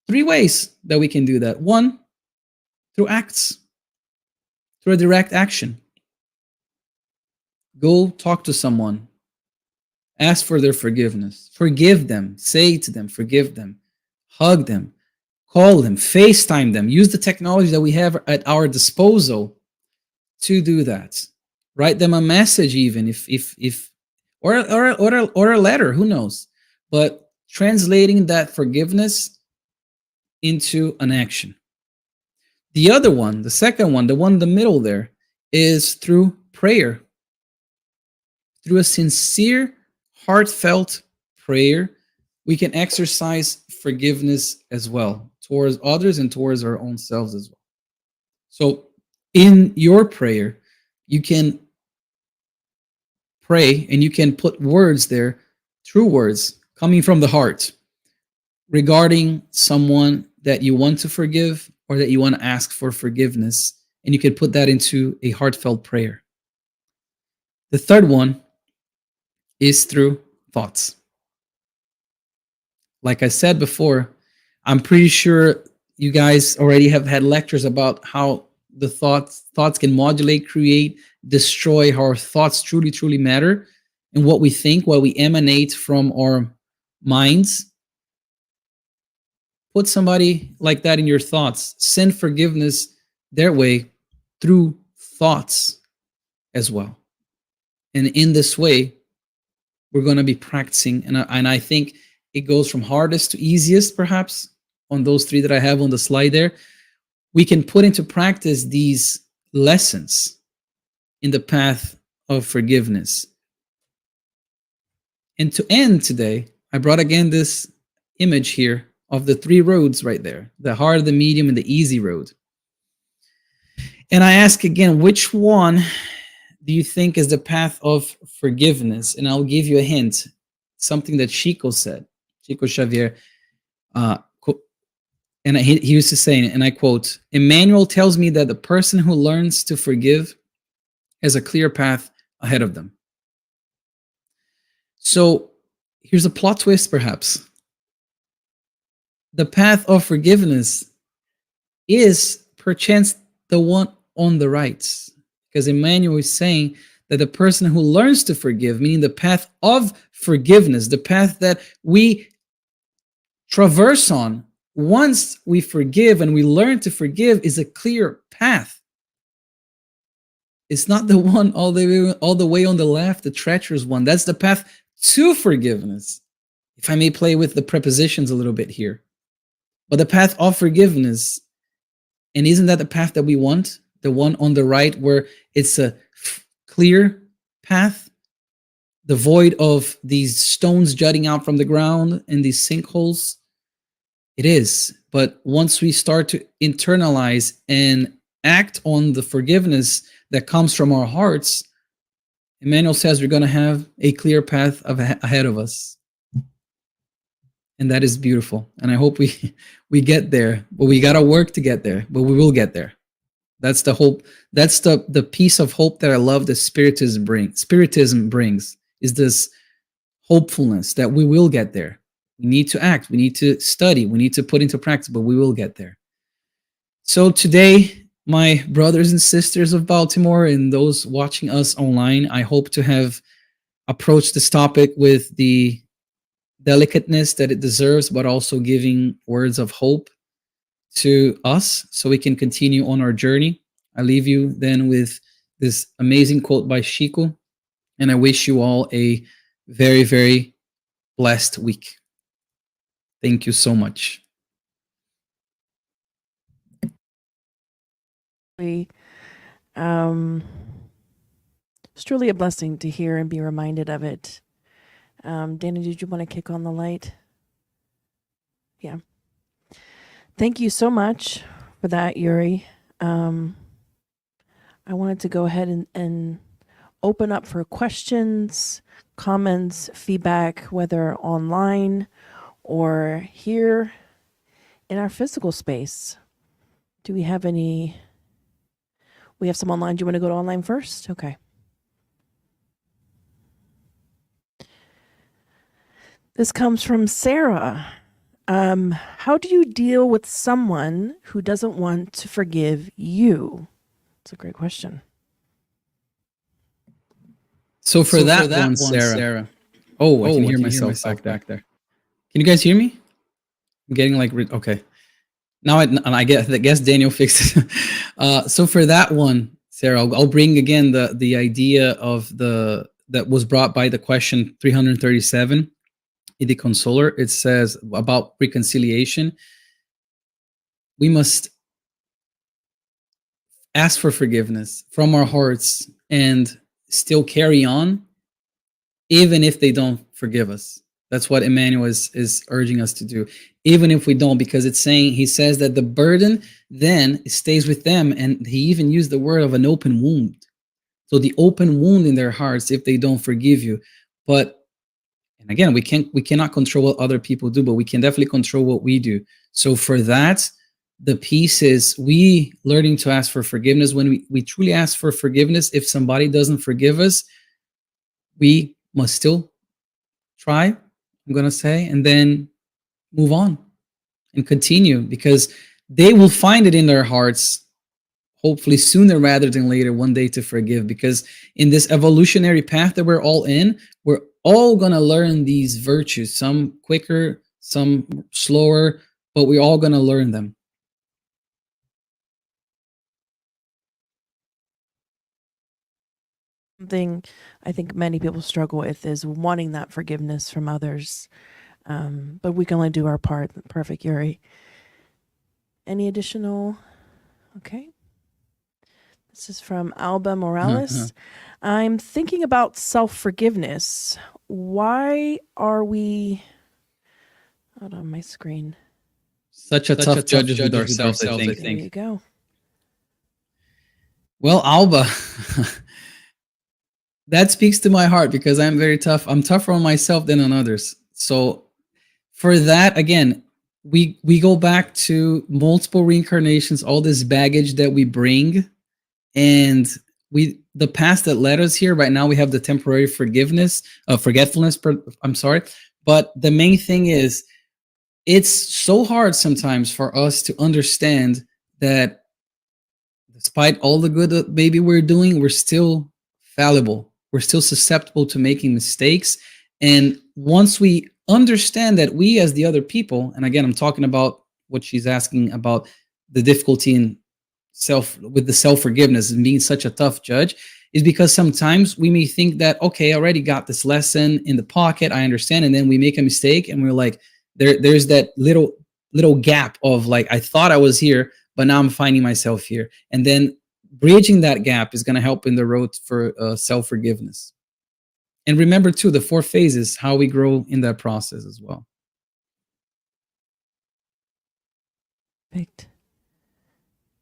3 ways that we can do that. 1, through acts, through a direct action. Go talk to someone, ask for their forgiveness, forgive them, say to them, forgive them, hug them, call them, FaceTime them, use the technology that we have at our disposal to do that. Write them a message, even if or a letter, who knows? But translating that forgiveness into an action. The other one, the second one, the one in the middle there, is through prayer. Through a sincere, heartfelt prayer, we can exercise forgiveness as well, towards others and towards our own selves as well. So in your prayer, you can pray and you can put words there, true words coming from the heart, regarding someone that you want to forgive or that you want to ask for forgiveness. And you can put that into a heartfelt prayer. The third one is through thoughts. Like I said before, I'm pretty sure you guys already have had lectures about how the thoughts can modulate, create, destroy, how our thoughts truly matter, and what we think, what we emanate from our minds. Put somebody like that in your thoughts. Send forgiveness their way through thoughts as well. And in this way, we're going to be practicing. And I think it goes from hardest to easiest, perhaps, on those 3 that I have on the slide there. We can put into practice these lessons in the path of forgiveness. And to end today, I brought again this image here of the 3 roads right there, the hard, the medium, and the easy road. And I ask again, which one do you think is the path of forgiveness? And I'll give you a hint, something that Chico said, Chico Xavier. And he used to say, and I quote, "Emmanuel tells me that the person who learns to forgive has a clear path ahead of them." So here's a plot twist, perhaps. The path of forgiveness is perchance the one on the right, because Emmanuel is saying that the person who learns to forgive, meaning the path of forgiveness, the path that we traverse on once we forgive and we learn to forgive, is a clear path. It's not the one all the way on the left, the treacherous one. That's the path to forgiveness. If I may play with the prepositions a little bit here. But the path of forgiveness, and isn't that the path that we want? The one on the right, where it's a clear path, devoid of these stones jutting out from the ground and these sinkholes? It is. But once we start to internalize and act on the forgiveness that comes from our hearts, Emmanuel says we're going to have a clear path ahead of us. And that is beautiful. And I hope we get there. But we got to work to get there. But we will get there. That's the hope. That's the piece of hope that I love that Spiritism brings, is this hopefulness that we will get there. We need to act. We need to study. We need to put into practice, but we will get there. So today, my brothers and sisters of Baltimore and those watching us online, I hope to have approached this topic with the delicateness that it deserves, but also giving words of hope to us so we can continue on our journey. I leave you then with this amazing quote by Chico, and I wish you all a very, very blessed week. Thank you so much. It's truly a blessing to hear and be reminded of it. Danny, did you want to kick on the light? Yeah. Thank you so much for that, Yuri. I wanted to go ahead and open up for questions, comments, feedback, whether online or here in our physical space. Do we have any? We have some online. Do you want to go to online first? Okay. This comes from Sarah. How do you deal with someone who doesn't want to forgive you? It's a great question. So for that one, Sarah. Oh, I can hear myself back there. Can you guys hear me? I'm getting like okay. Now I guess Daniel fixed it. So for that one, Sarah, I'll bring again the idea of that was brought by the question 337 in the Consoler. It says about reconciliation. We must ask for forgiveness from our hearts and still carry on, even if they don't forgive us. That's what Emmanuel is urging us to do, even if we don't, because he says that the burden then stays with them, and he even used the word of an open wound. So the open wound in their hearts if they don't forgive you. But and again, we cannot control what other people do, but we can definitely control what we do. So for that, the piece is we learning to ask for forgiveness. When we truly ask for forgiveness, if somebody doesn't forgive us, we must still try, I'm going to say, and then move on and continue, because they will find it in their hearts, hopefully sooner rather than later, one day to forgive. Because in this evolutionary path that we're all in, we're all going to learn these virtues, some quicker, some slower, but we're all going to learn them. Something I think many people struggle with is wanting that forgiveness from others. But we can only do our part. Perfect, Yuri. Any additional? Okay. This is from Alba Morales. I'm thinking about self-forgiveness. Why are we... Hold on my screen. Such a tough judges with ourselves, I think. There you go. Well, Alba, that speaks to my heart, because I'm very tough. I'm tougher on myself than on others. So for that, again, we go back to multiple reincarnations, all this baggage that we bring, and the past that led us here. Right now we have the temporary forgetfulness. I'm sorry. But the main thing is, it's so hard sometimes for us to understand that despite all the good that maybe we're doing, we're still fallible. We're still susceptible to making mistakes. And once we understand that we, as the other people, and again, I'm talking about what she's asking about, the difficulty in with the self-forgiveness and being such a tough judge, is because sometimes we may think that, okay, I already got this lesson in the pocket, I understand, and then we make a mistake and we're like, there's that little gap of like, I thought I was here, but now I'm finding myself here. And then bridging that gap is going to help in the road for self-forgiveness. And remember too, the 4 phases, how we grow in that process as well. Perfect.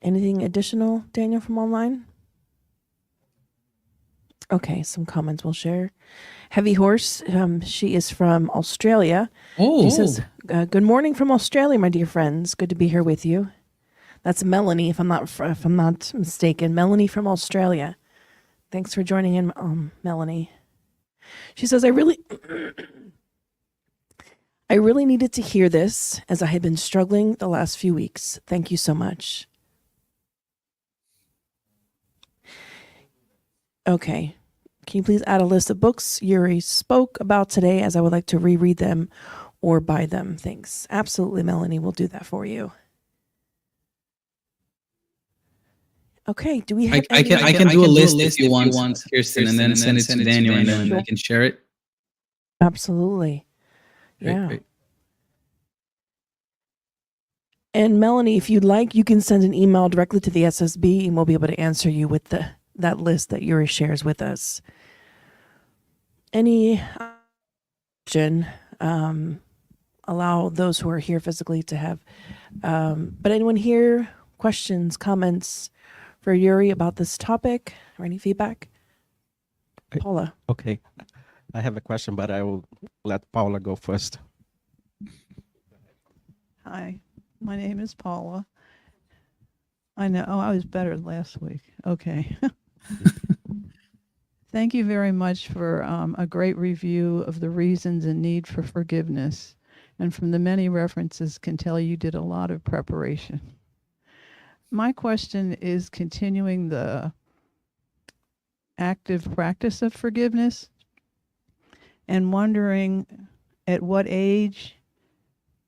Anything additional, Daniel, from online? Okay, some comments we'll share. Heavy Horse, she is from Australia. Oh, she says, "Good morning from Australia, my dear friends. Good to be here with you." That's Melanie, if I'm not mistaken. Melanie from Australia. Thanks for joining in, Melanie. She says, I really needed to hear this, as I had been struggling the last few weeks. Thank you so much. Okay. Can you please add a list of books Yuri spoke about today, as I would like to reread them or buy them? Thanks. Absolutely, Melanie. We'll do that for you. Okay. Do we have I can do a list if you want, Kirsten, and then send it to Daniel, and then I can share it. Absolutely. Yeah. Great. And Melanie, if you'd like, you can send an email directly to the SSB, and we'll be able to answer you with that list that Yuri shares with us. Any question, allow those who are here physically to have, but anyone here, questions, comments for Yuri about this topic or any feedback? Paula. Okay. I have a question, but I will let Paula go first. Hi, my name is Paula. I know, I was better last week. Okay. Thank you very much for a great review of the reasons and need for forgiveness. And from the many references, can tell you did a lot of preparation. My question is continuing the active practice of forgiveness and wondering at what age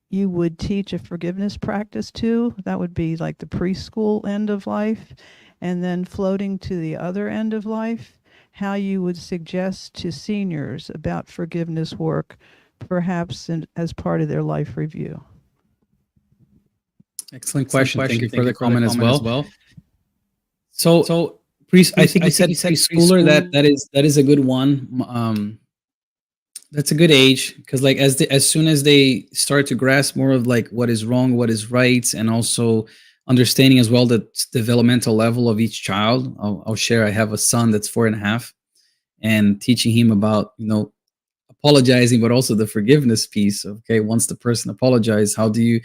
you would teach a forgiveness practice to. That would be like the preschool end of life, and then floating to the other end of life, how you would suggest to seniors about forgiveness work, perhaps as part of their life review. Excellent question. Thank you for the comment as well. So I think you said preschooler. That is a good one. That's a good age, because like as soon as they start to grasp more of like what is wrong, what is right, and also understanding as well the developmental level of each child. I'll share. I have a son that's 4.5, and teaching him about apologizing, but also the forgiveness piece. Okay, once the person apologizes, how do you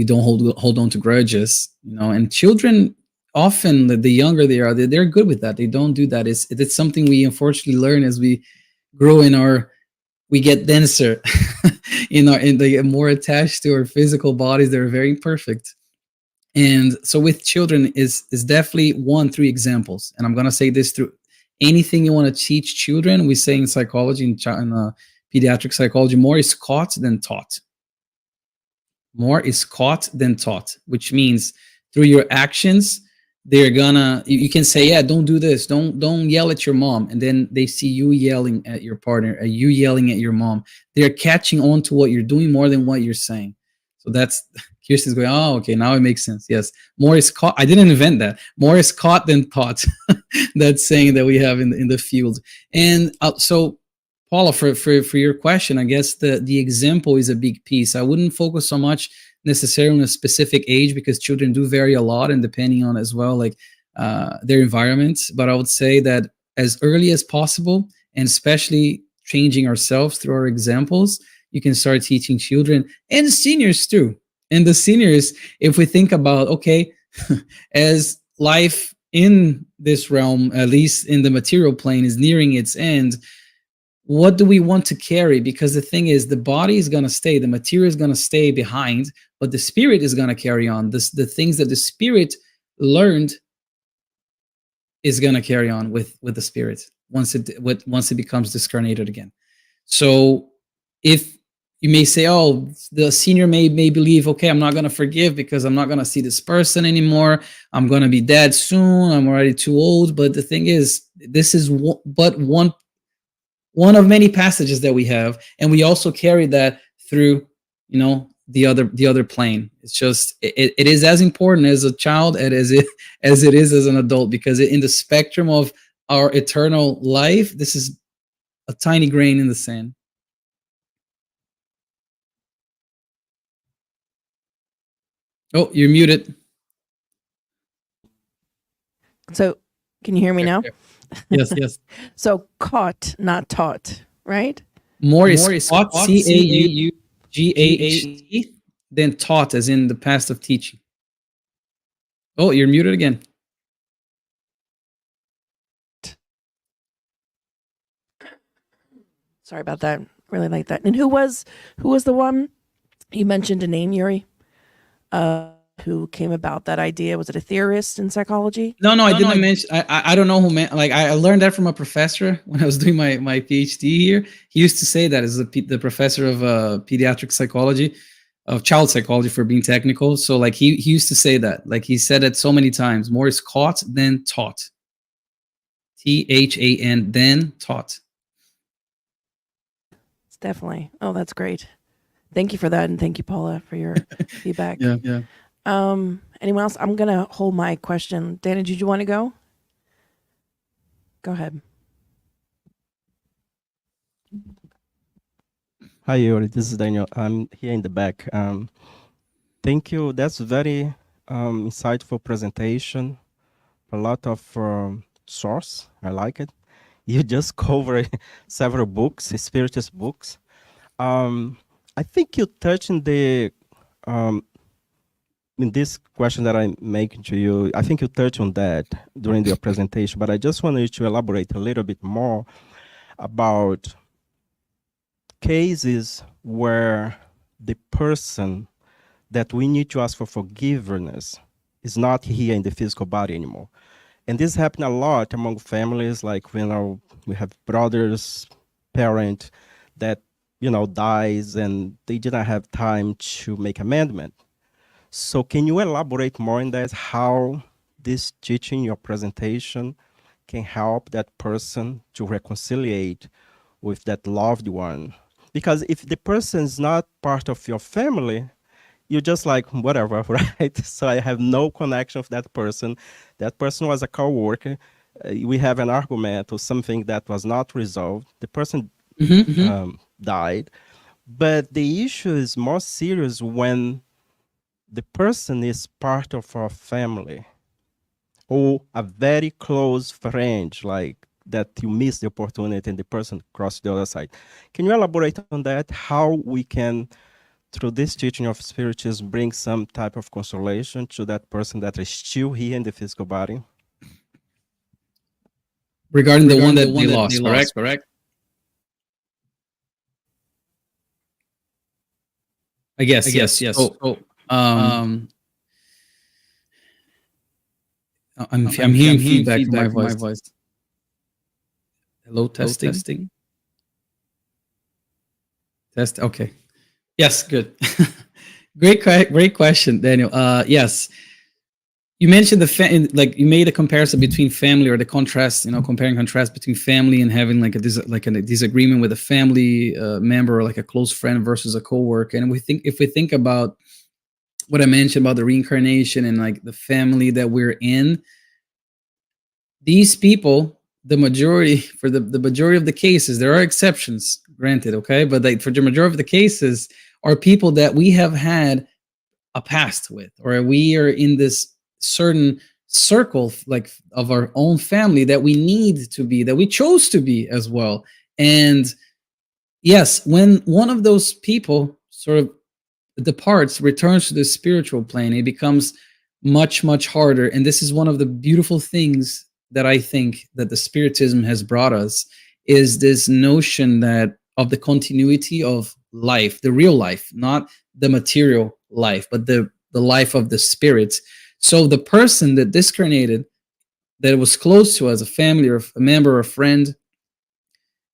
don't hold on to grudges? And children often, the younger they are, they're good with that. They don't do that. It's something we unfortunately learn as we grow we get denser and they get more attached to our physical bodies. They're very imperfect. And so with children is definitely 3 examples. And I'm going to say this through anything you want to teach children. We say in psychology, in pediatric psychology, more is caught than taught. More is caught than taught, which means through your actions, they're gonna, you can say, yeah, don't do this, don't yell at your mom, and then they see you yelling at your partner, you yelling at your mom. They're catching on to what you're doing more than what you're saying. So that's, Kirsten's going, oh, okay, now it makes sense. Yes, more is caught. I didn't invent that. More is caught than taught. That's saying that we have in the field. And so Paula, for your question, I guess the example is a big piece. I wouldn't focus so much necessarily on a specific age, because children do vary a lot, and depending on as well like their environments. But I would say that as early as possible, and especially changing ourselves through our examples, you can start teaching children and seniors too. And the seniors, if we think about, okay, as life in this realm, at least in the material plane, is nearing its end, what do we want to carry? Because the thing is, the body is going to stay, the material is going to stay behind, but the spirit is going to carry on. The things that the spirit learned is going to carry on with the spirit once it becomes discarnated again. So if you may say, oh, the senior may believe, okay, I'm not going to forgive because I'm not going to see this person anymore. I'm going to be dead soon. I'm already too old. But the thing is, this is but one of many passages that we have, and we also carry that through the other plane. It's just it is as important as a child as it is as an adult, because in the spectrum of our eternal life, this is a tiny grain in the sand. Oh, you're muted. So can you hear me now? Yes. So caught, not taught, right? More is caught, CAUGHT, than taught, as in the past of teaching. Oh, you're muted again. Sorry about that. Really like that. And who was the one you mentioned a name, Yuri? Who came about that idea? Was it a theorist in psychology? No, I didn't mention. I don't know who meant. Like I learned that from a professor when I was doing my PhD here. He used to say that as the professor of pediatric psychology, of child psychology for being technical. So like he used to say that. Like he said it so many times. More is caught than taught. THAN, than taught. It's definitely. Oh, that's great. Thank you for that, and thank you, Paula, for your feedback. Yeah. Anyone else? I'm gonna hold my question. Dana, did you want to go? Go ahead. Hi, Yuri. This is Daniel. I'm here in the back. Thank you. That's very insightful presentation. a lot of source. I like it. You just cover several books, spiritist books. I think you touched in the um, in this question that I'm making to you. I think you touched on that during your presentation, but I just wanted you to elaborate a little bit more about cases where the person that we need to ask for forgiveness is not here in the physical body anymore. And this happens a lot among families, like when we have brothers, parent that dies and they didn't have time to make amendment. So can you elaborate more on that? How this teaching, your presentation, can help that person to reconciliate with that loved one? Because if the person is not part of your family, you're just like, whatever, right? So I have no connection with that person. That person was a coworker. We have an argument or something that was not resolved. The person died. But the issue is more serious when the person is part of our family or a very close friend, like that you miss the opportunity and the person crossed the other side. Can you elaborate on that? How we can, through this teaching of spiritism, bring some type of consolation to that person that is still here in the physical body? Regarding the one that they lost, correct? I guess, yes. So, I'm hearing feedback from my voice. Hello, testing. Test. Okay. Yes, good. Great question, Daniel. Yes, you mentioned like you made a comparison between family, or the contrast, comparing contrast between family and having like a disagreement with a family member, or like a close friend versus a coworker. And if we think about what I mentioned about the reincarnation and like the family that we're in, these people, the majority of the cases, there are exceptions, granted, okay, but like for the majority of the cases, are people that we have had a past with, or we are in this certain circle like of our own family that we need to be, that we chose to be as well. And yes, when one of those people sort of departs, returns to the spiritual plane, it becomes much harder. And this is one of the beautiful things that I think that the Spiritism has brought us, is this notion that of the continuity of life, the real life, not the material life, but the life of the spirits. So the person that discarnated, that was close to us, a family or a member or a friend,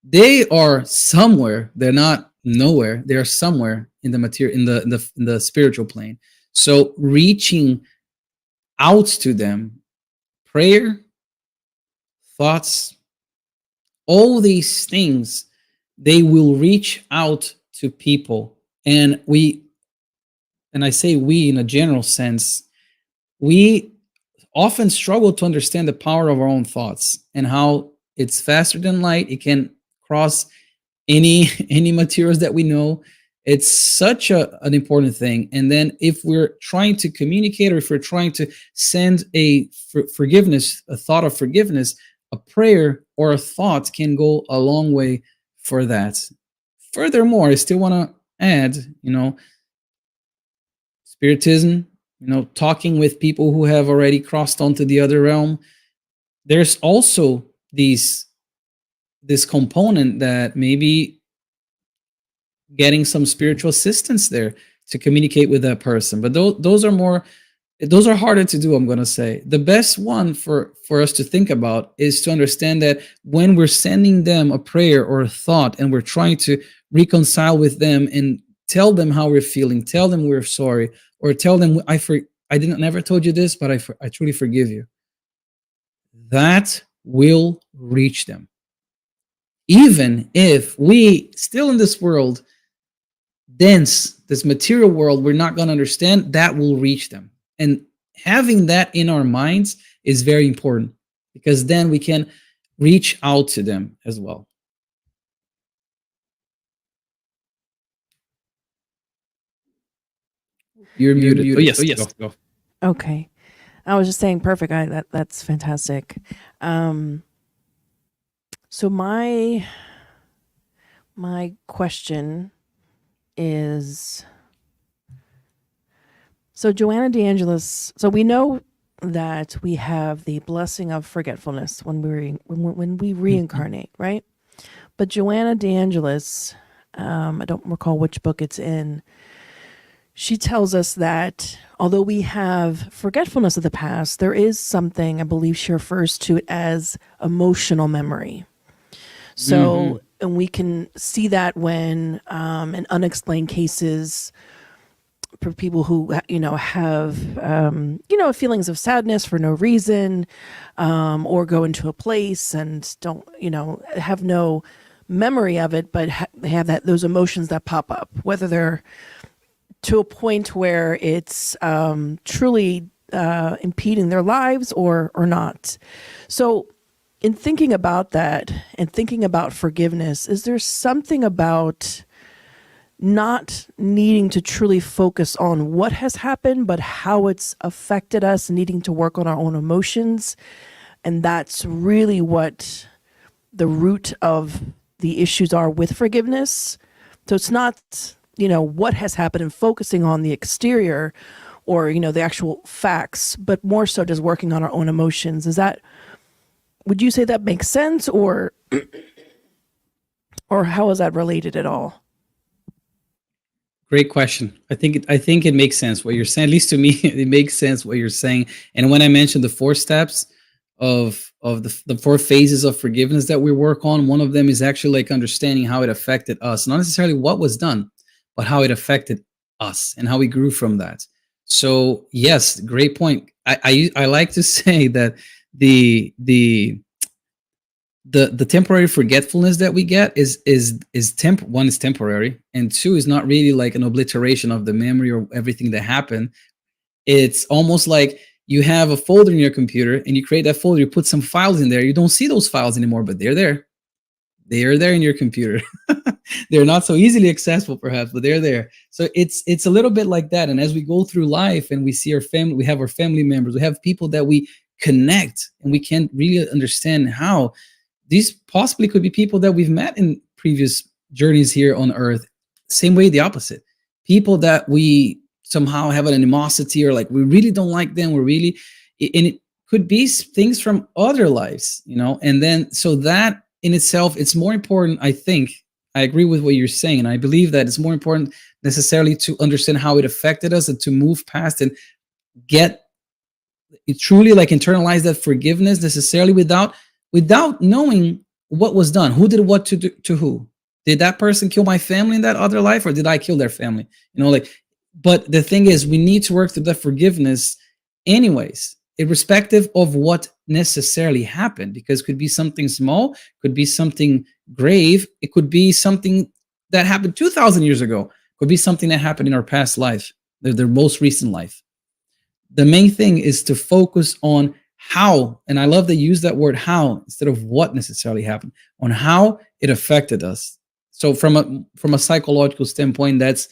they are somewhere. They're not nowhere. They are somewhere in the material, in the spiritual plane. So reaching out to them, prayer, thoughts, all these things, they will reach out to people. And I say we in a general sense, we often struggle to understand the power of our own thoughts and how it's faster than light. It can cross any materials that we know. It's such an important thing. And then if we're trying to communicate, or if we're trying to send a forgiveness, a thought of forgiveness, a prayer or a thought can go a long way for that. Furthermore, I still want to add, Spiritism, talking with people who have already crossed onto the other realm. There's also this component that maybe getting some spiritual assistance there to communicate with that person. But those are harder to do, I'm going to say. The best one for us to think about is to understand that when we're sending them a prayer or a thought, and we're trying to reconcile with them and tell them how we're feeling, tell them we're sorry, or tell them, I never told you this, but I truly forgive you. That will reach them. Even if we still in this world, this material world, we're not going to understand, that will reach them. And having that in our minds is very important, because then we can reach out to them as well. You're muted. Oh, yes. Go. Okay. I was just saying, perfect. That's fantastic. So my question is, so Joanna DeAngelis. So we know that we have the blessing of forgetfulness when we reincarnate, right? But Joanna DeAngelis, I don't recall which book it's in. She tells us that although we have forgetfulness of the past, there is something, I believe she refers to it as emotional memory. So, and we can see that when in unexplained cases, for people who have feelings of sadness for no reason, or go into a place and don't have no memory of it, but have those emotions that pop up, whether they're to a point where it's truly impeding their lives or not. So in thinking about that and thinking about forgiveness, is there something about not needing to truly focus on what has happened, but how it's affected us, needing to work on our own emotions? And that's really what the root of the issues are with forgiveness. So it's not, what has happened and focusing on the exterior or, the actual facts, but more so just working on our own emotions. Would you say that makes sense, or how is that related at all? Great question. I think it makes sense what you're saying. At least to me, it makes sense what you're saying. And when I mentioned the 4 steps of the 4 phases of forgiveness that we work on, one of them is actually like understanding how it affected us, not necessarily what was done, but how it affected us and how we grew from that. So yes, great point. I like to say that the temporary forgetfulness that we get is one is temporary, and 2 is not really like an obliteration of the memory or everything that happened. It's almost like you have a folder in your computer and you create that folder, you put some files in there, you don't see those files anymore, but they're there in your computer. They're not so easily accessible perhaps, but they're there. So it's a little bit like that. And as we go through life and we see our family, we have our family members, we have people that we connect, and we can't really understand how these possibly could be people that we've met in previous journeys here on earth. Same way, the opposite. People that we somehow have an animosity, or like we really don't like them. And it could be things from other lives, and then so that in itself, it's more important. I think I agree with what you're saying. And I believe that it's more important necessarily to understand how it affected us and to move past and get it truly like internalize that forgiveness necessarily without knowing what was done, who did what to who. Did that person kill my family in that other life, or did I kill their family? But the thing is, we need to work through that forgiveness anyways, irrespective of what necessarily happened, because it could be something small, could be something grave, it could be something that happened 2,000 years ago, could be something that happened in our past life, their most recent life. The main thing is to focus on how, and I love to use that word how instead of what necessarily happened, on how it affected us. So from a psychological standpoint, that's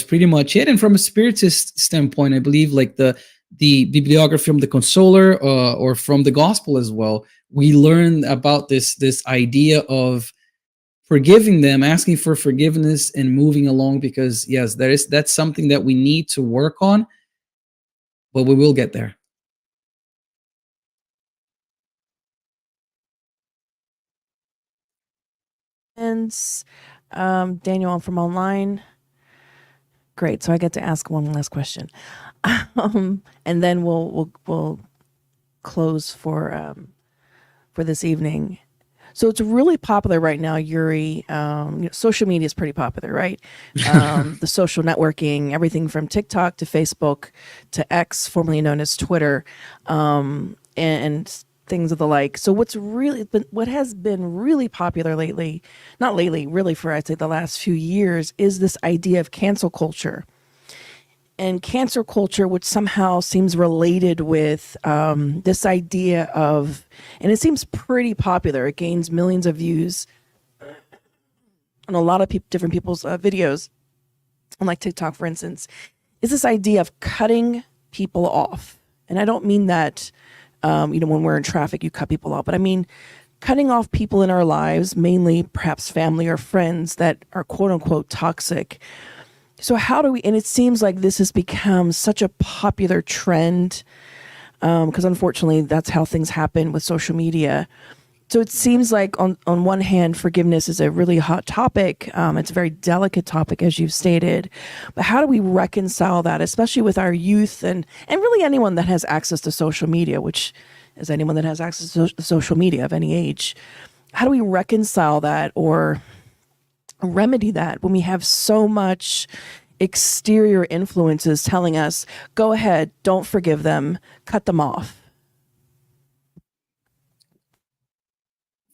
pretty much it. And from a spiritist standpoint, I believe like the bibliography from the Consoler or from the Gospel as well, we learn about this idea of forgiving them, asking for forgiveness, and moving along, because yes, that's something that we need to work on, but we will get there. And Daniel from online. Great. So I get to ask one last question, and then we'll close for this evening. So it's really popular right now, Yuri. Social media is pretty popular, right? The social networking, everything from TikTok to Facebook to X, formerly known as Twitter, and things of the like. So what has been really popular lately, not lately, really for I'd say the last few years, is this idea of cancel culture. And cancel culture, which somehow seems related with this idea of, and it seems pretty popular. It gains millions of views on a lot of different people's videos, on like TikTok, for instance, is this idea of cutting people off. And I don't mean that, when we're in traffic, you cut people off, but I mean cutting off people in our lives, mainly perhaps family or friends that are quote unquote toxic. So how do we, and it seems like this has become such a popular trend, because unfortunately that's how things happen with social media. So it seems like on one hand, forgiveness is a really hot topic. It's a very delicate topic, as you've stated. But how do we reconcile that, especially with our youth and really anyone that has access to social media, which is anyone that has access to social media of any age? How do we reconcile that or remedy that when we have so much exterior influences telling us, go ahead, don't forgive them, cut them off?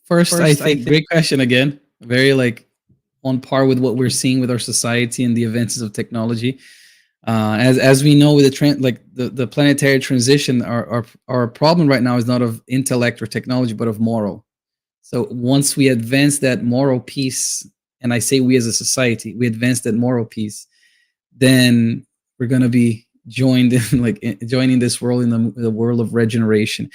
First, I think great question again. Very on par with what we're seeing with our society and the advances of technology. As we know with the planetary transition, our problem right now is not of intellect or technology, but of moral. So once we advance that moral piece, and I say we as a society, we advance that moral piece, then we're going to be joined in joining this world in the world of regeneration.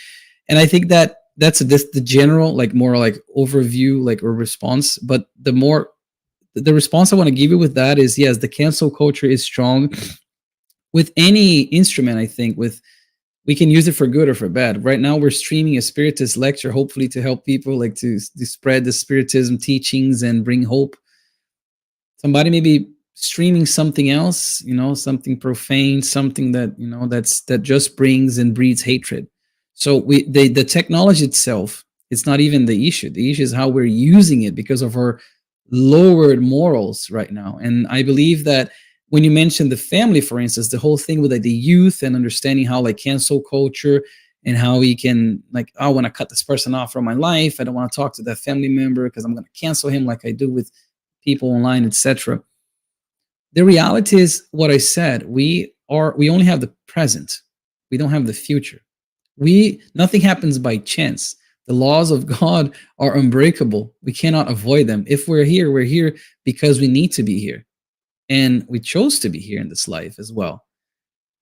And I think that's the general more overview or response. But the response I want to give you with that is, yes, the cancel culture is strong with any instrument. I think we can use it for good or for bad. Right now we're streaming a Spiritist lecture, hopefully to help people to spread the Spiritism teachings and bring hope. Somebody may be streaming something else, something profane, something that that just brings and breeds hatred. So the technology itself, it's not even the issue. The issue is how we're using it because of our lowered morals right now. And I believe that when you mentioned the family, for instance, the whole thing with the youth and understanding how cancel culture and how we can I want to cut this person off from my life. I don't want to talk to that family member because I'm going to cancel him like I do with people online, etc. The reality is what I said. We only have the present. We don't have the future. Nothing happens by chance. The laws of God are unbreakable. We cannot avoid them. If we're here because we need to be here. And we chose to be here in this life as well.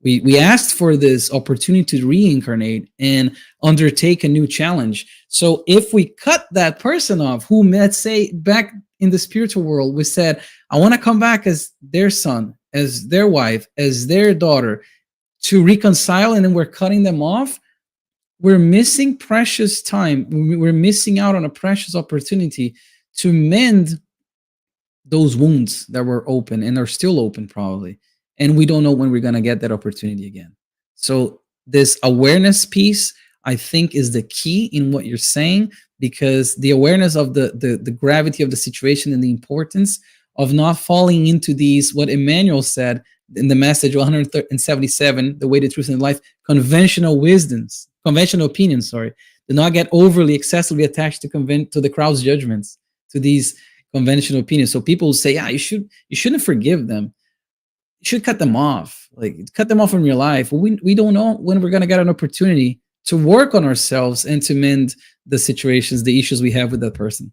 We asked for this opportunity to reincarnate and undertake a new challenge. So if we cut that person off, who, let's say, back in the spiritual world, we said, I want to come back as their son, as their wife, as their daughter, to reconcile, and then we're cutting them off, we're missing precious time. We're missing out on a precious opportunity to mend those wounds that were open and are still open probably. And we don't know when we're going to get that opportunity again. So this awareness piece, I think, is the key in what you're saying, because the awareness of the gravity of the situation and the importance of not falling into these, what Emmanuel said in the message 177, The Way, the Truth, and the Life, conventional opinions, do not get overly excessively attached to the crowd's judgments, to these conventional opinions. So people say, you shouldn't forgive them. You should cut them off. Cut them off from your life. We don't know when we're going to get an opportunity to work on ourselves and to mend the situations, the issues we have with that person.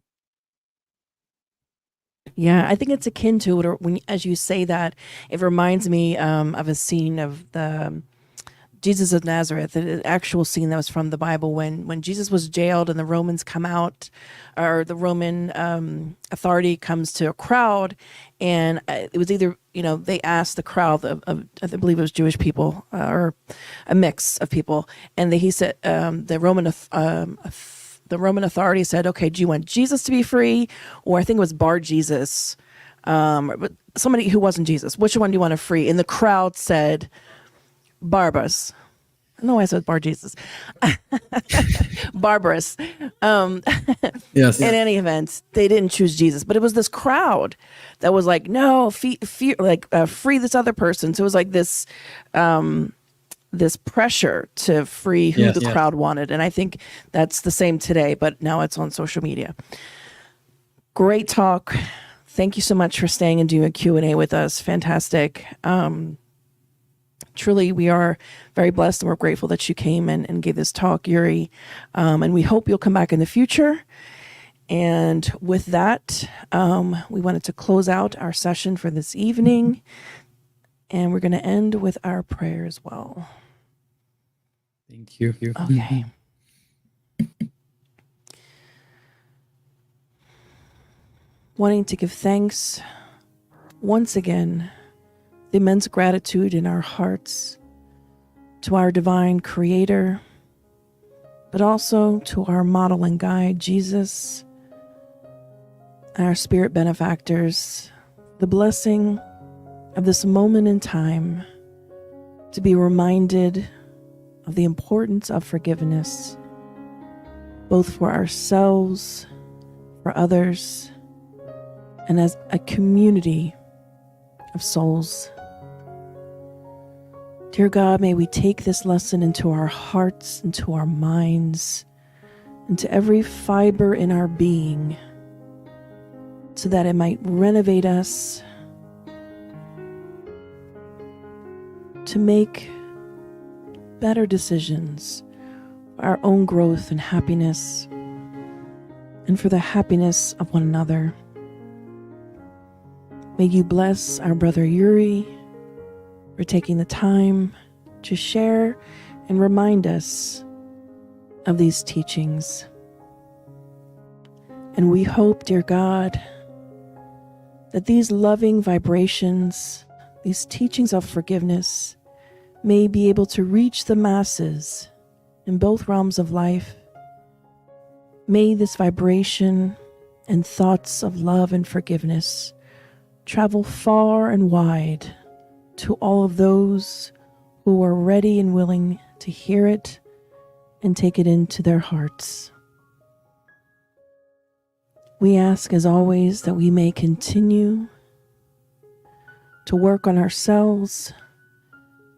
Yeah, I think it's akin to it. Or as you say that, it reminds me of a scene of the Jesus of Nazareth, an actual scene that was from the Bible when Jesus was jailed and the Romans come out, or the Roman authority comes to a crowd, and it was either, they asked the crowd of I believe it was Jewish people or a mix of people, and he said the Roman authority said, okay, do you want Jesus to be free, or I think it was Bar Jesus, but somebody who wasn't Jesus, which one do you want to free? And the crowd said Barbas. No, I said Bar Jesus. Barbarous. Yes. In any event, they didn't choose Jesus, but it was this crowd that was like, no, free this other person. So it was like this, this pressure to free who the crowd wanted. And I think that's the same today, but now it's on social media. Great talk. Thank you so much for staying and doing a Q&A with us. Fantastic. Truly, we are very blessed, and we're grateful that you came and gave this talk, Yuri. And we hope you'll come back in the future. And with that, we wanted to close out our session for this evening. And we're going to end with our prayer as well. Thank you. Okay. Wanting to give thanks once again, the immense gratitude in our hearts to our divine creator, but also to our model and guide, Jesus, our spirit benefactors, the blessing of this moment in time to be reminded of the importance of forgiveness, both for ourselves, for others, and as a community of souls. Dear God, may we take this lesson into our hearts, into our minds, into every fiber in our being, so that it might renovate us to make better decisions for our own growth and happiness, and for the happiness of one another. May you bless our brother Yuri for taking the time to share and remind us of these teachings. And we hope, dear God, that these loving vibrations, these teachings of forgiveness, may be able to reach the masses in both realms of life. May this vibration and thoughts of love and forgiveness travel far and wide to all of those who are ready and willing to hear it and take it into their hearts. We ask, as always, that we may continue to work on ourselves,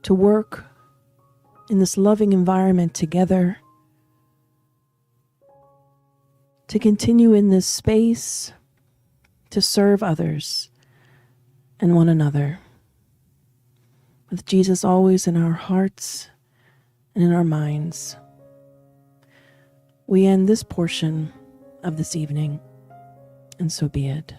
to work in this loving environment together, to continue in this space to serve others and one another, with Jesus always in our hearts and in our minds. We end this portion of this evening, and so be it.